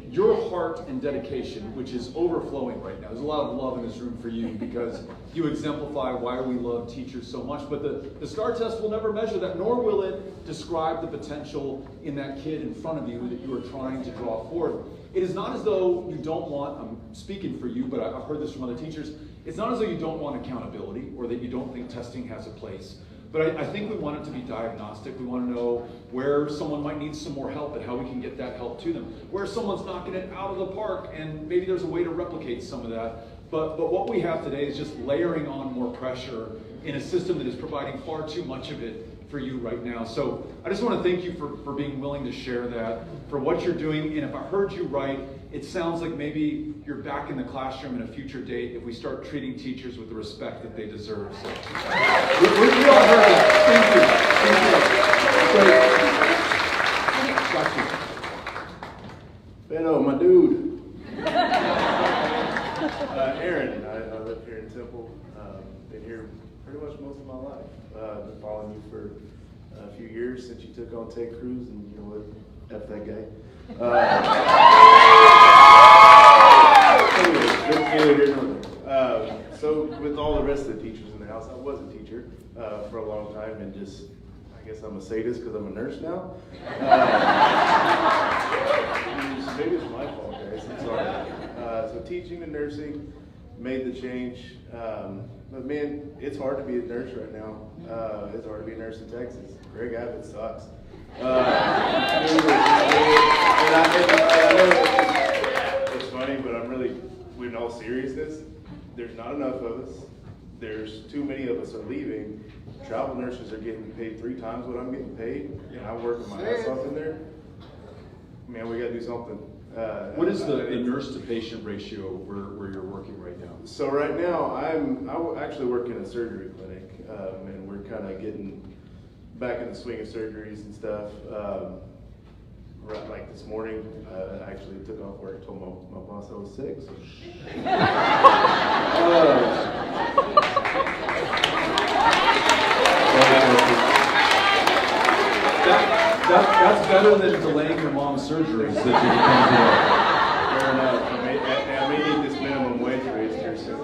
your heart and dedication, which is overflowing right now. There's a lot of love in this room for you because you exemplify why we love teachers so much, but the STAR test will never measure that, nor will it describe the potential in that kid in front of you that you are trying to draw forward. It is not as though you don't want, I'm speaking for you, but I've heard this from other teachers, it's not as though you don't want accountability or that you don't think testing has a place. But I think we want it to be diagnostic. We want to know where someone might need some more help and how we can get that help to them. Where someone's knocking it out of the park and maybe there's a way to replicate some of that. But what we have today is just layering on more pressure in a system that is providing far too much of it for you right now. So I just want to thank you for being willing to share that, for what you're doing. And if I heard you right, it sounds like maybe you're back in the classroom in a future date if we start treating teachers with the respect that they deserve. So we all heard that. Thank you. Hello, my dude. Aaron, I live here in Temple. Been here pretty much most of my life. Been following you for a few years since you took on Ted Cruz, and you know what? F that guy. So with all the rest of the teachers in the house, I was a teacher for a long time, and just, I guess I'm a sadist because I'm a nurse now. Maybe it's my fault, guys. I'm sorry. So teaching and nursing, made the change. But man, it's hard to be a nurse right now. It's hard to be a nurse in Texas. Greg Abbott sucks. And I know it's funny, but I'm really, in all seriousness, there's not enough of us. There's too many of us are leaving. Travel nurses are getting paid 3 times what I'm getting paid, and I'm working my ass off in there. Man, we gotta do something. What is the nurse to patient ratio where you're working right now? So right now, I actually work in a surgery clinic, and we're kind of getting back in the swing of surgeries and stuff. Right, like this morning, I actually took off work, told my boss I was sick. So. That's better than delaying your mom's surgeries that you can do. Fair enough. I may need this minimum wage raise here soon.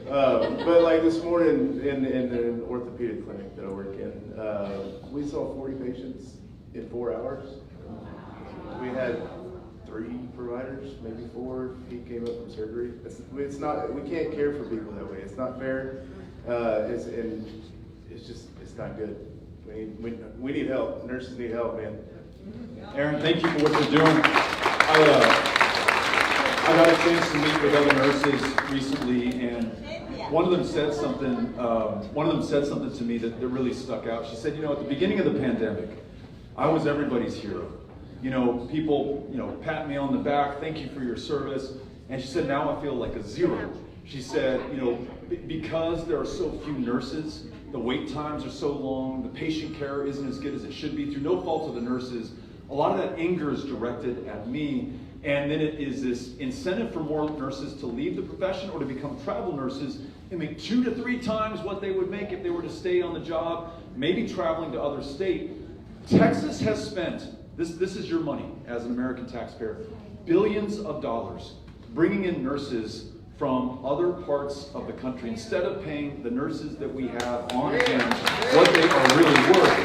But like this morning in an orthopedic clinic that I work in, we saw 40 patients in 4 hours. We had 3 providers, maybe 4. He came up from surgery. It's not. We can't care for people that way. It's not fair. It's not good. We need help. Nurses need help, man. Aaron, thank you for what you're doing. I got a chance to meet with other nurses recently, and one of them said something. To me that really stuck out. She said, at the beginning of the pandemic, I was everybody's hero. People, pat me on the back, thank you for your service. And she said, now I feel like a zero. She said, because there are so few nurses, the wait times are so long, the patient care isn't as good as it should be, through no fault of the nurses. A lot of that anger is directed at me. And then it is this incentive for more nurses to leave the profession or to become travel nurses and make 2 to 3 times what they would make if they were to stay on the job, maybe traveling to other states. Texas has spent, this is your money as an American taxpayer, billions of dollars bringing in nurses from other parts of the country instead of paying the nurses that we have on hand what they are really worth.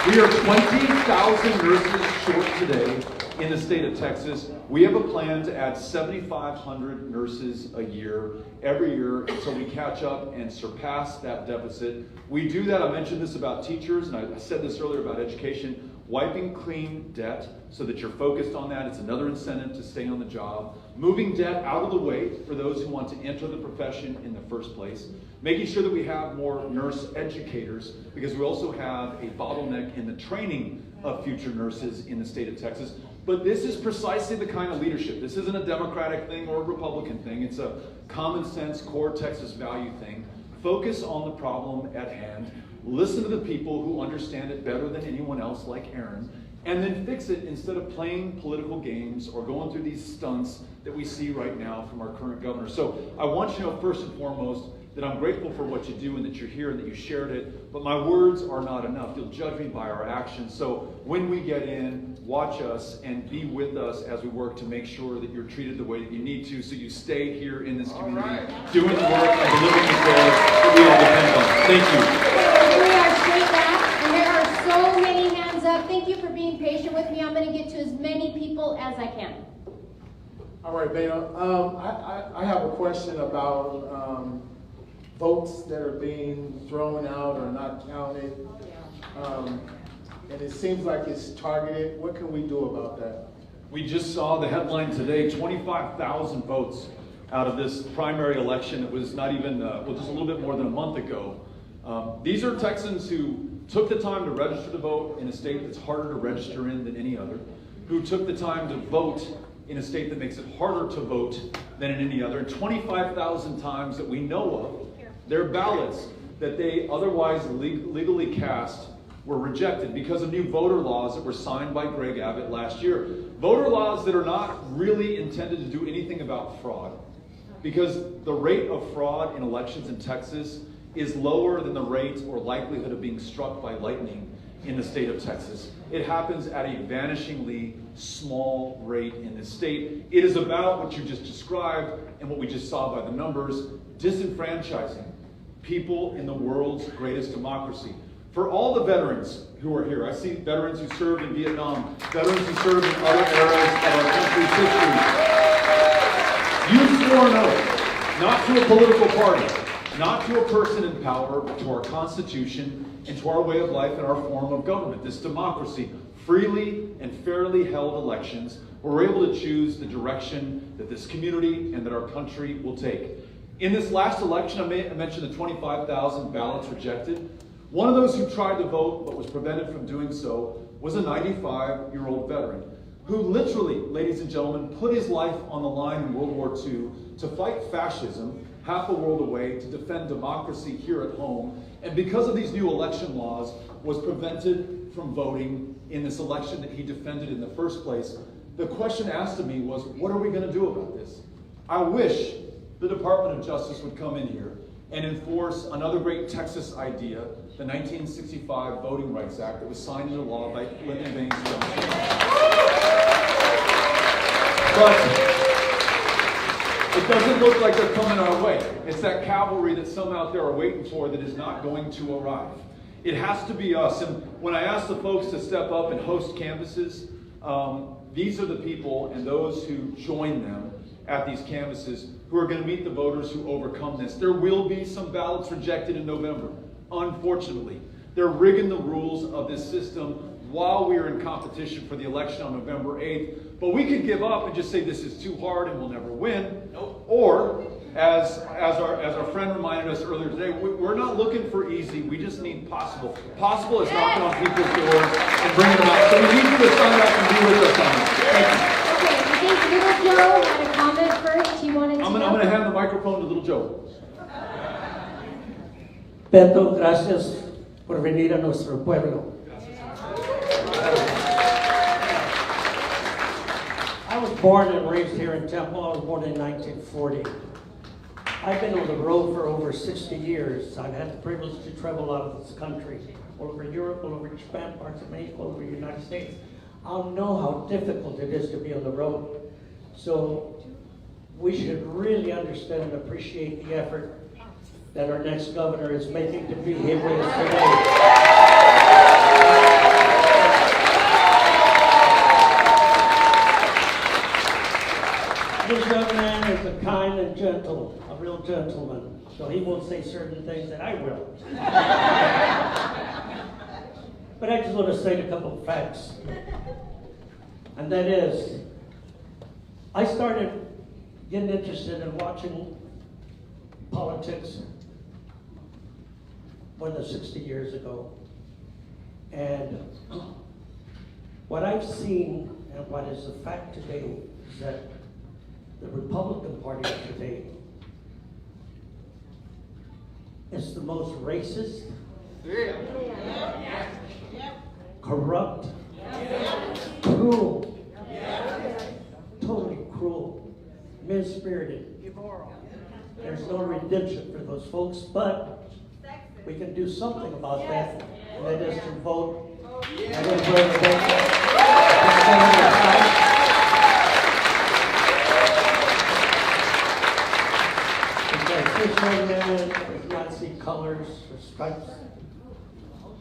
We are 20,000 nurses short today in the state of Texas. We have a plan to add 7,500 nurses a year, every year, until we catch up and surpass that deficit. We do that, I mentioned this about teachers, and I said this earlier about education, wiping clean debt so that you're focused on that. It's another incentive to stay on the job. Moving debt out of the way for those who want to enter the profession in the first place. Making sure that we have more nurse educators, because we also have a bottleneck in the training of future nurses in the state of Texas. But this is precisely the kind of leadership. This isn't a Democratic thing or a Republican thing. It's a common sense, core Texas value thing. Focus on the problem at hand. Listen to the people who understand it better than anyone else, like Aaron, and then fix it instead of playing political games or going through these stunts that we see right now from our current governor. So I want you to know, first and foremost, that I'm grateful for what you do and that you're here and that you shared it, but my words are not enough. You'll judge me by our actions. So when we get in, watch us and be with us as we work to make sure that you're treated the way that you need to, so you stay here in this community, doing the work and delivering the care that we all depend on. Thank you. We are straight back, and there are so many hands up. Thank you for being patient with me. I'm going to get to as many people as I can. All right, Dana. I have a question about votes that are being thrown out or not counted. And it seems like it's targeted. What can we do about that? We just saw the headline today, 25,000 votes out of this primary election. It was not even, just a little bit more than a month ago. These are Texans who took the time to register to vote in a state that's harder to register in than any other, who took the time to vote in a state that makes it harder to vote than in any other. 25,000 times that we know of, their ballots that they otherwise legally cast were rejected because of new voter laws that were signed by Greg Abbott last year. Voter laws that are not really intended to do anything about fraud, because the rate of fraud in elections in Texas is lower than the rate or likelihood of being struck by lightning in the state of Texas. It happens at a vanishingly small rate in this state. It is about what you just described and what we just saw by the numbers, disenfranchising people in the world's greatest democracy. For all the veterans who are here, I see veterans who served in Vietnam, veterans who served in other eras of our country's history. You swore an oath, not to a political party, not to a person in power, but to our Constitution and to our way of life and our form of government, this democracy. Freely and fairly held elections where we're able to choose the direction that this community and that our country will take. In this last election, I mentioned the 25,000 ballots rejected. One of those who tried to vote but was prevented from doing so was a 95-year-old veteran who literally, ladies and gentlemen, put his life on the line in World War II to fight fascism half a world away, to defend democracy here at home, and because of these new election laws was prevented from voting in this election that he defended in the first place. The question asked of me was, what are we going to do about this? I wish the Department of Justice would come in here and enforce another great Texas idea, the 1965 Voting Rights Act that was signed into law by Lyndon Baines Johnson. But it doesn't look like they're coming our way. It's that cavalry that some out there are waiting for that is not going to arrive. It has to be us. And when I ask the folks to step up and host canvasses, these are the people and those who join them at these canvasses who are going to meet the voters who overcome this. There will be some ballots rejected in November, unfortunately. They're rigging the rules of this system while we are in competition for the election on November 8th. But we could give up and just say this is too hard and we'll never win. Nope. Or, as our friend reminded us earlier today, we're not looking for easy, we just need possible. Possible is knocking on people's doors and bringing them out. So we need you to sign up and be with us on this. Thank you. Okay, I think Little Joe had a comment first. He wanted to I'm going to hand the microphone to Little Joe. Beto, gracias por venir a nuestro pueblo. I was born and raised here in Temple. I was born in 1940. I've been on the road for over 60 years. I've had the privilege to travel out of this country, all over Europe, all over Japan, parts of Mexico, all over the United States. I know how difficult it is to be on the road. So we should really understand and appreciate the effort that our next governor is making to be here with us today. This young man is a kind and gentle, a real gentleman, so he won't say certain things that I will. But I just want to state a couple of facts. And that is, I started getting interested in watching politics more than 60 years ago. And what I've seen and what is a fact today is that the Republican Party of today is the most racist, corrupt, cruel, totally cruel, mean-spirited. There's no redemption for those folks, but we can do something about that, and that is to vote. I don't vote this young man does not see colors or stripes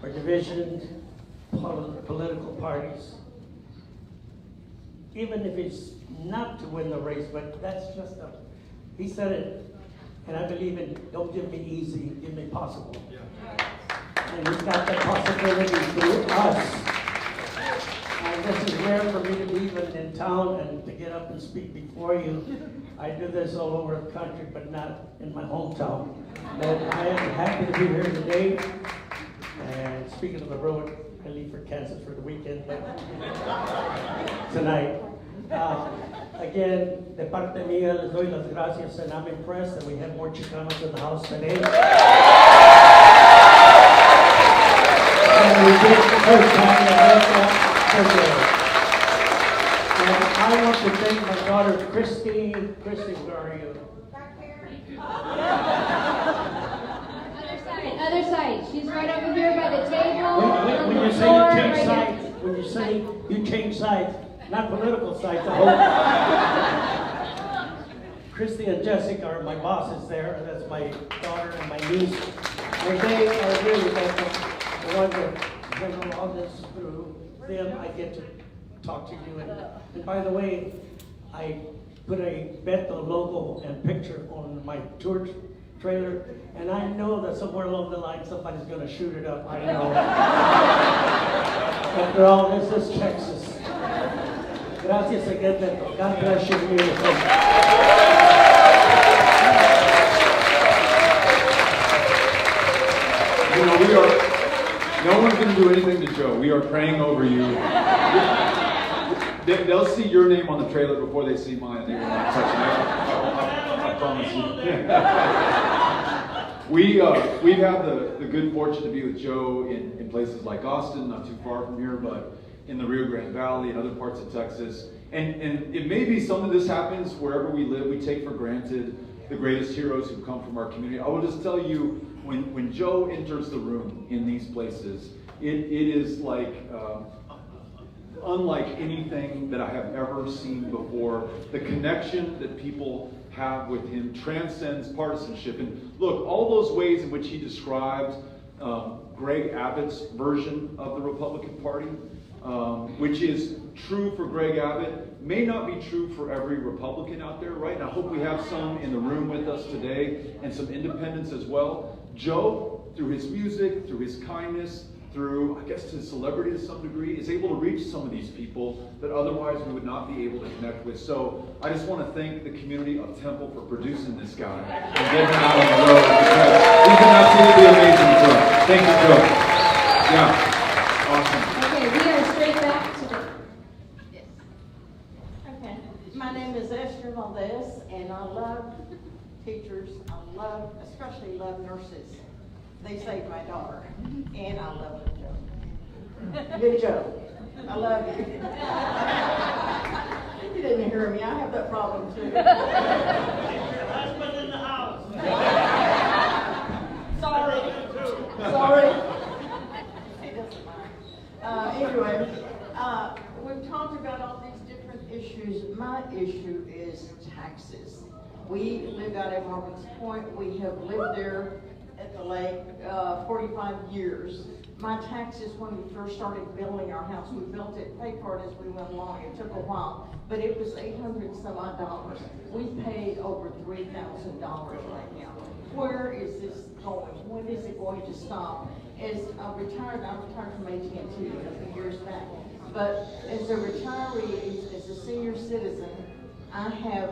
or division, political parties. Even if he's not to win the race, but that's just he said it, And I believe in don't give me easy, give me possible. And He's got that possibility through us. And this is rare for me to be even in town and to get up and speak before you. I do this all over the country, but not in my hometown. But I am happy to be here today. And speaking of the road, I leave for Kansas for the weekend, but tonight. Again, de parte mía les doy las gracias, and I'm impressed that we have more Chicanos in the house today. And we did the first time in America. And I want to thank my daughter, Christy. Christy, where are you? Other side. She's right over here by the table. When you say you change sides, when you say you change sides, not political sides, I hope. Christy and Jessica are my bosses there. That's my daughter and my niece. And they are really the ones that bring all this through them. I get to talk to you. And by the way, I put a Beto logo and picture on my tour trailer, and I know that somewhere along the line somebody's going to shoot it up. I know. After all, this is Texas. Gracias again, Beto. God bless you. You know, no one's going to do anything to Joe. We are praying over you. They'll see your name on the trailer before they see mine. They will not touch it. I promise you. We've had the good fortune to be with Joe in places like Austin, not too far from here, but in the Rio Grande Valley and other parts of Texas. And it may be some of this happens wherever we live. We take for granted the greatest heroes who come from our community. I will just tell you, when Joe enters the room in these places, it is like unlike anything that I have ever seen before. The connection that people have with him transcends partisanship. And look, all those ways in which he described Greg Abbott's version of the Republican Party, which is true for Greg Abbott, may not be true for every Republican out there, right? And I hope we have some in the room with us today, and some independents as well. Joe, through his music, through his kindness, through, I guess, his celebrity to some degree, is able to reach some of these people that otherwise we would not be able to connect with. So I just want to thank the community of Temple for producing this guy and getting him out on the road, because he's been absolutely amazing for us. Thank you, Joe. Yeah, awesome. Okay, we are straight back to the... Yes. Okay, my name is Esther Valdez, and I love teachers. Especially love nurses. They saved my daughter, and I love Joe. Good Joe. I love you. You didn't hear me. I have that problem too. Husband in the house. Sorry. He doesn't mind. Anyway, we've talked about all these different issues. My issue is taxes. We live out at Marvin's Point. We have lived there at the lake 45 years. My taxes, when we first started building our house, we built it, paid for it as we went along. It took a while, but it was $800 some odd dollars. We paid over $3,000 right now. Where is this going? When is it going to stop? As I retired from AT&T a few years back. But as a retiree, as a senior citizen, I have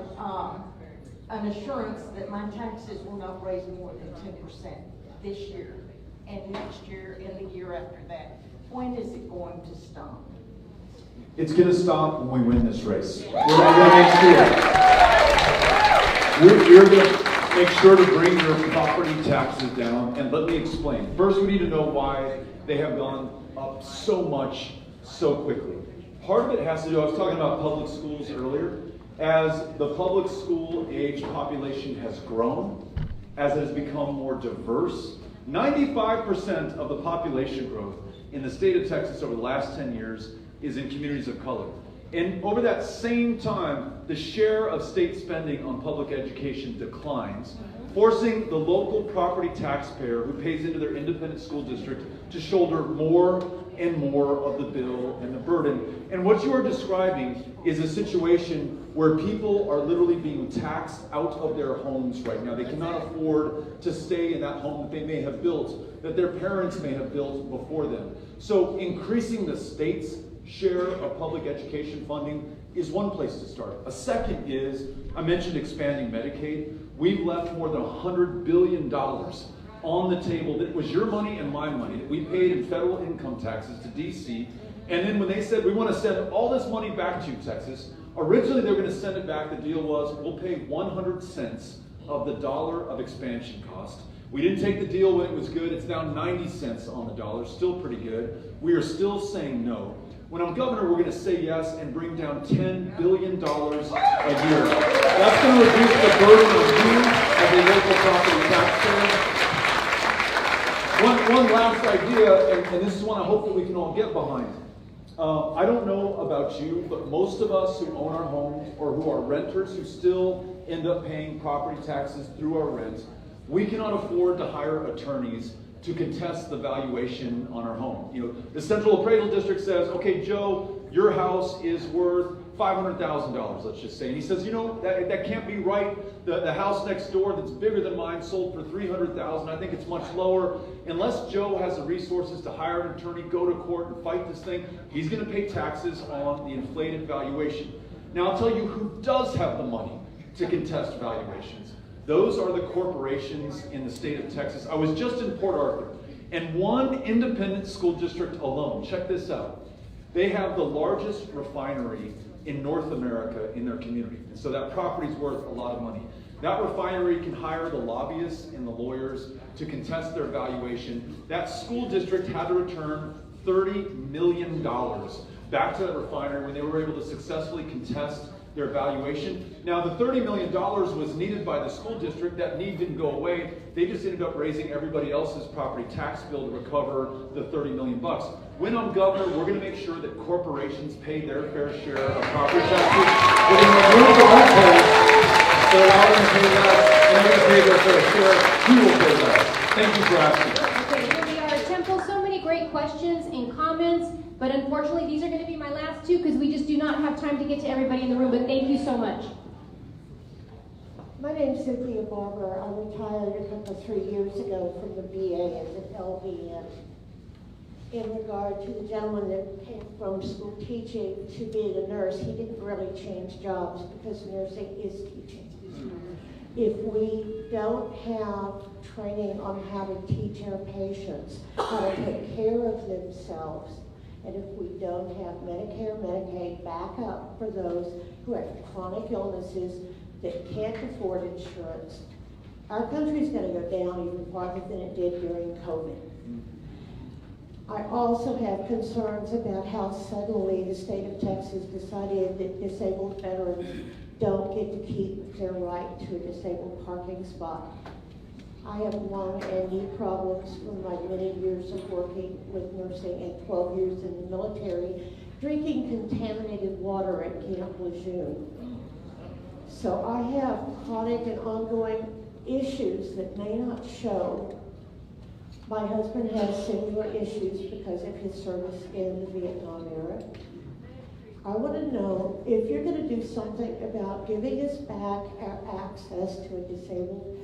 an assurance that my taxes will not raise more than 10% this year, and next year, and the year after that. When is it going to stop? It's going to stop when we win this race. We're going to make sure to bring your property taxes down. And let me explain. First, we need to know why they have gone up so much so quickly. Part of it has to do, I was talking about public schools earlier. As the public school age population has grown, as it has become more diverse, 95% of the population growth in the state of Texas over the last 10 years is in communities of color. And over that same time, the share of state spending on public education declines, forcing the local property taxpayer who pays into their independent school district to shoulder more and more of the bill and the burden. And what you are describing is a situation where people are literally being taxed out of their homes right now. They cannot afford to stay in that home that they may have built, that their parents may have built before them. So increasing the state's share of public education funding is one place to start. A second is, I mentioned expanding Medicaid. We've left more than $100 billion on the table that was your money and my money that we paid in federal income taxes to DC. And then when they said, we want to send all this money back to you, Texas, originally they were going to send it back. The deal was, we'll pay 100 cents of the dollar of expansion cost. We didn't take the deal when it was good. It's now 90 cents on the dollar, still pretty good. We are still saying no. When I'm governor, we're going to say yes and bring down $10 billion a year. That's going to reduce the burden of you as a local property taxpayer. One last idea, and this is one I hope that we can all get behind. I don't know about you, but most of us who own our homes or who are renters who still end up paying property taxes through our rent, we cannot afford to hire attorneys to contest the valuation on our home. You know, the Central Appraisal District says, okay, Joe, your house is worth $500,000, let's just say. And he says, you know, that can't be right. The house next door that's bigger than mine sold for $300,000. I think it's much lower. Unless Joe has the resources to hire an attorney, go to court and fight this thing, he's going to pay taxes on the inflated valuation. Now, I'll tell you who does have the money to contest valuations. Those are the corporations in the state of Texas. I was just in Port Arthur, and one independent school district alone, check this out, they have the largest refinery in North America in their community. And so that property's worth a lot of money. That refinery can hire the lobbyists and the lawyers to contest their valuation. That school district had to return $30 million back to that refinery when they were able to successfully contest their valuation. Now, the $30 million was needed by the school district. That need didn't go away. They just ended up raising everybody else's property tax bill to recover the $30 million. When I'm governor, we're going to make sure that corporations pay their fair share of property taxes. We're going to remove the loopholes so allow them to pay less, and they're going to pay their fair share. Who will pay less? Thank you for asking. Okay, here we are at Temple. So many great questions and comments, but unfortunately these are going to be my last two because we just do not have time to get to everybody in the room, but thank you so much. My name's Cynthia Barber. I retired a couple 3 years ago from the VA as an LVN. In regard to the gentleman that came from school teaching to being a nurse, he didn't really change jobs because nursing is teaching. If we don't have training on how to teach our patients how to take care of themselves, and if we don't have Medicare, Medicaid backup for those who have chronic illnesses that can't afford insurance, our country's going to go down even farther than it did during COVID. I also have concerns about how suddenly the state of Texas decided that disabled veterans don't get to keep their right to a disabled parking spot. I have lung and knee problems from my many years of working with nursing and 12 years in the military, drinking contaminated water at Camp Lejeune. So I have chronic and ongoing issues that may not show. My husband has similar issues because of his service in the Vietnam era. I want to know if you're going to do something about giving us back our access to a disabled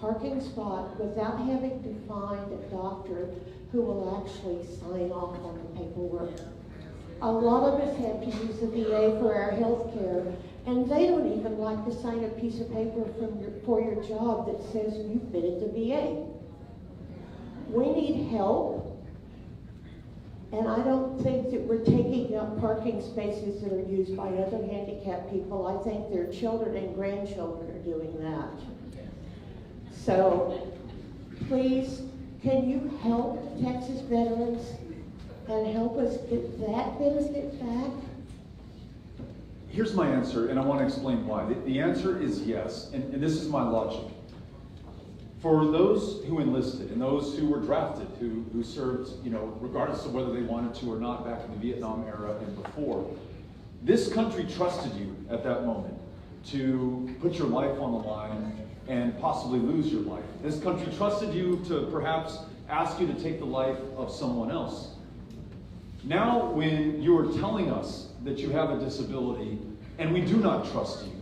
parking spot without having to find a doctor who will actually sign off on the paperwork. A lot of us have to use the VA for our health care, and they don't even like to sign a piece of paper for your job that says you've been at the VA. We need help, and I don't think that we're taking up parking spaces that are used by other handicapped people. I think their children and grandchildren are doing that. So please, can you help Texas veterans and help us get that benefit back? Here's my answer, and I want to explain why. The answer is yes, and this is my logic. For those who enlisted and those who were drafted, who served, regardless of whether they wanted to or not back in the Vietnam era and before, this country trusted you at that moment to put your life on the line and possibly lose your life. This country trusted you to perhaps ask you to take the life of someone else. Now, when you are telling us that you have a disability and we do not trust you,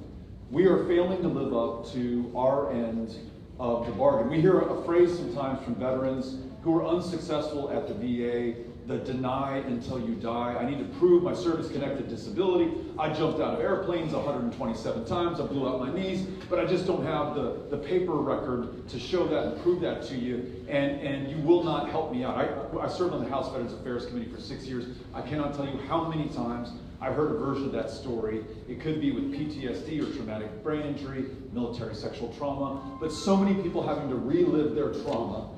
we are failing to live up to our end of the bargain. We hear a phrase sometimes from veterans who are unsuccessful at the VA, the deny until you die. I need to prove my service-connected disability. I jumped out of airplanes 127 times. I blew out my knees, but I just don't have the paper record to show that and prove that to you, and you will not help me out. I served on the House Veterans Affairs Committee for 6 years. I cannot tell you how many times I heard a version of that story. It could be with PTSD or traumatic brain injury, military sexual trauma, but so many people having to relive their trauma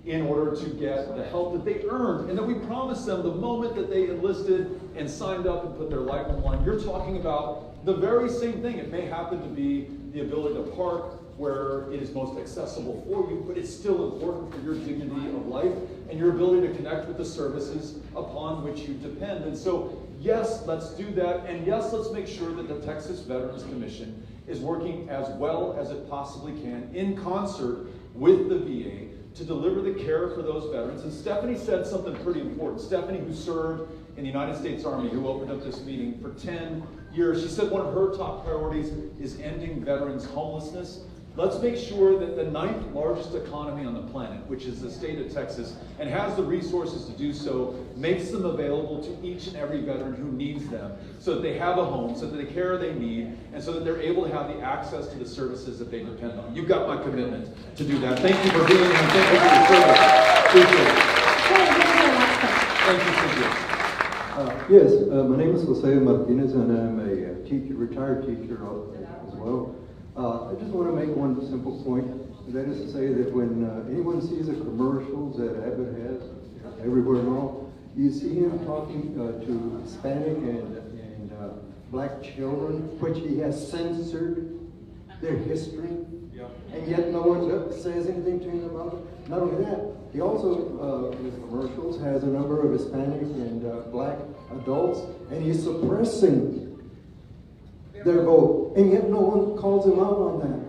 in order to get the help that they earned and that we promised them the moment that they enlisted and signed up and put their life on the line. You're talking about the very same thing. It may happen to be the ability to park where it is most accessible for you, but it's still important for your dignity of life and your ability to connect with the services upon which you depend. And so, yes, let's do that. And yes, let's make sure that the Texas Veterans Commission is working as well as it possibly can in concert with the VA to deliver the care for those veterans. And Stephanie said something pretty important. Stephanie, who served in the United States Army, who opened up this meeting for 10 years, she said one of her top priorities is ending veterans' homelessness. Let's make sure that the 9th largest economy on the planet, which is the state of Texas, and has the resources to do so, makes them available to each and every veteran who needs them, so that they have a home, so that the care they need, and so that they're able to have the access to the services that they depend on. You've got my commitment to do that. Thank you for being here, and thank you for your service. Appreciate it. Thank you, Cynthia. Yes, my name is Jose Martinez, and I'm a teacher, retired teacher as well. I just want to make one simple point, and that is to say that when anyone sees the commercials that Abbott has everywhere now, you see him talking to Hispanic and black children, which he has censored their history, and yet no one says anything to him about it. Not only that, he also, in his commercials, has a number of Hispanic and black adults, and he's suppressing their vote, and yet no one calls him out on that.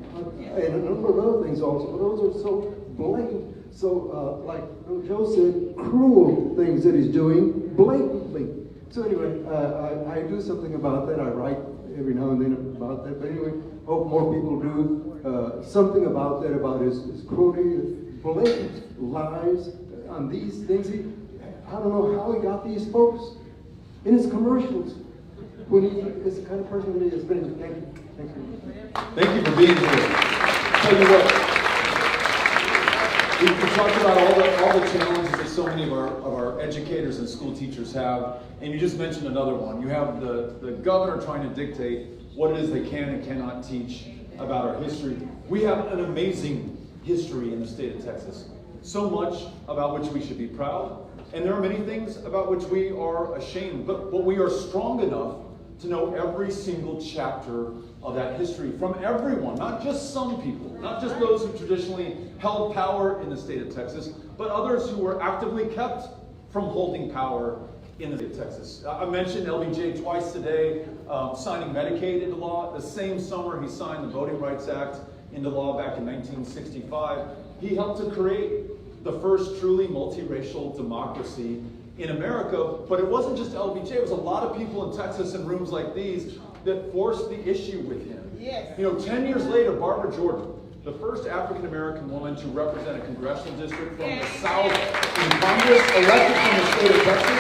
And a number of other things also, but those are so blatant, so like Joe said, cruel things that he's doing blatantly. So anyway, I do something about that. I write every now and then about that, but anyway, hope more people do something about that, about his cruelty, blatant lies on these things. I don't know how he got these folks in his commercials when he is the kind of person that he has been. Thank you. Thank you. Thank you for being here. Tell you what, we talked about all the challenges that so many of our educators and school teachers have, and you just mentioned another one. You have the governor trying to dictate what it is they can and cannot teach about our history. We have an amazing history in the state of Texas, so much about which we should be proud, and there are many things about which we are ashamed, but we are strong enough to know every single chapter of that history from everyone, not just some people, not just those who traditionally held power in the state of Texas, but others who were actively kept from holding power in the state of Texas. I mentioned LBJ twice today, signing Medicaid into law. The same summer he signed the Voting Rights Act into law back in 1965. He helped to create the first truly multiracial democracy in America, but it wasn't just LBJ, it was a lot of people in Texas in rooms like these that forced the issue with him. Yes. 10 years later, Barbara Jordan, the first African-American woman to represent a congressional district from the South in Congress, elected from the state of Texas.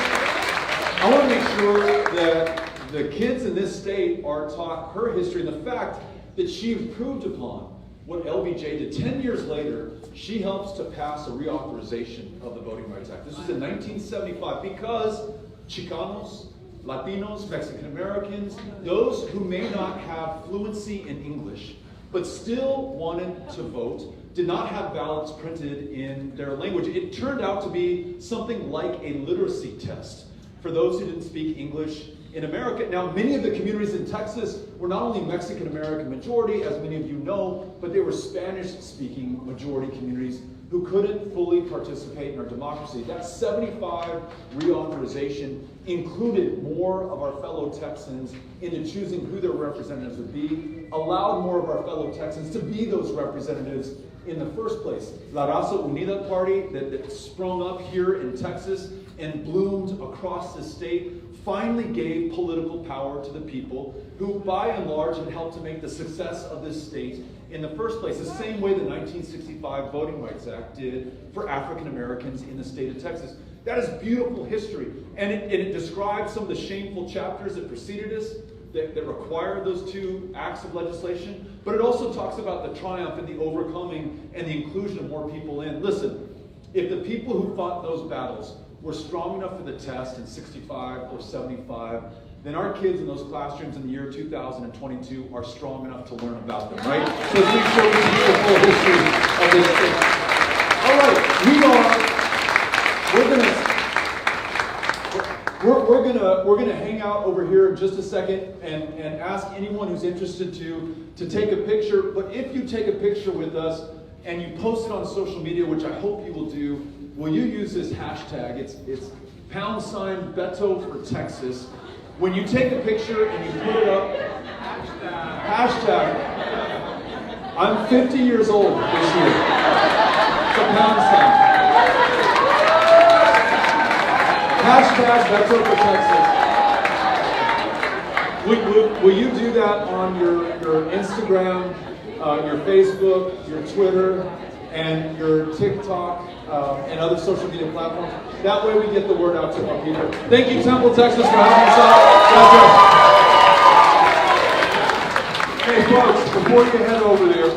I want to make sure that the kids in this state are taught her history and the fact that she improved upon what LBJ did. 10 years later, she helps to pass a reauthorization of the Voting Rights Act. This was in 1975 because Chicanos, Latinos, Mexican Americans, those who may not have fluency in English, but still wanted to vote, did not have ballots printed in their language. It turned out to be something like a literacy test for those who didn't speak English in America. Now, many of the communities in Texas were not only Mexican-American majority, as many of you know, but they were Spanish-speaking majority communities who couldn't fully participate in our democracy. That 75 reauthorization included more of our fellow Texans into choosing who their representatives would be, allowed more of our fellow Texans to be those representatives in the first place. La Raza Unida Party that sprung up here in Texas and bloomed across the state finally gave political power to the people who, by and large, had helped to make the success of this state in the first place, the same way the 1965 Voting Rights Act did for African Americans in the state of Texas. That is beautiful history, and it describes some of the shameful chapters that preceded us, that required those two acts of legislation, but it also talks about the triumph and the overcoming and the inclusion of more people in. Listen, if the people who fought those battles were strong enough for the test in 65 or 75, then our kids in those classrooms in the year 2022 are strong enough to learn about them, right? So let's make sure we see the full history of this state. All right, we're gonna hang out over here in just a second and ask anyone who's interested to take a picture. But if you take a picture with us and you post it on social media, which I hope you will do, will you use this hashtag? It's # Beto for Texas. When you take a picture and you put it up, hashtag. I'm 50 years old this year. It's a #. Hashtag Beto for Texas. Will you do that on your Instagram, your Facebook, your Twitter, and your TikTok, and other social media platforms? That way we get the word out to more people. Thank you, Temple, Texas, for having us out. Hey folks, before you head over there,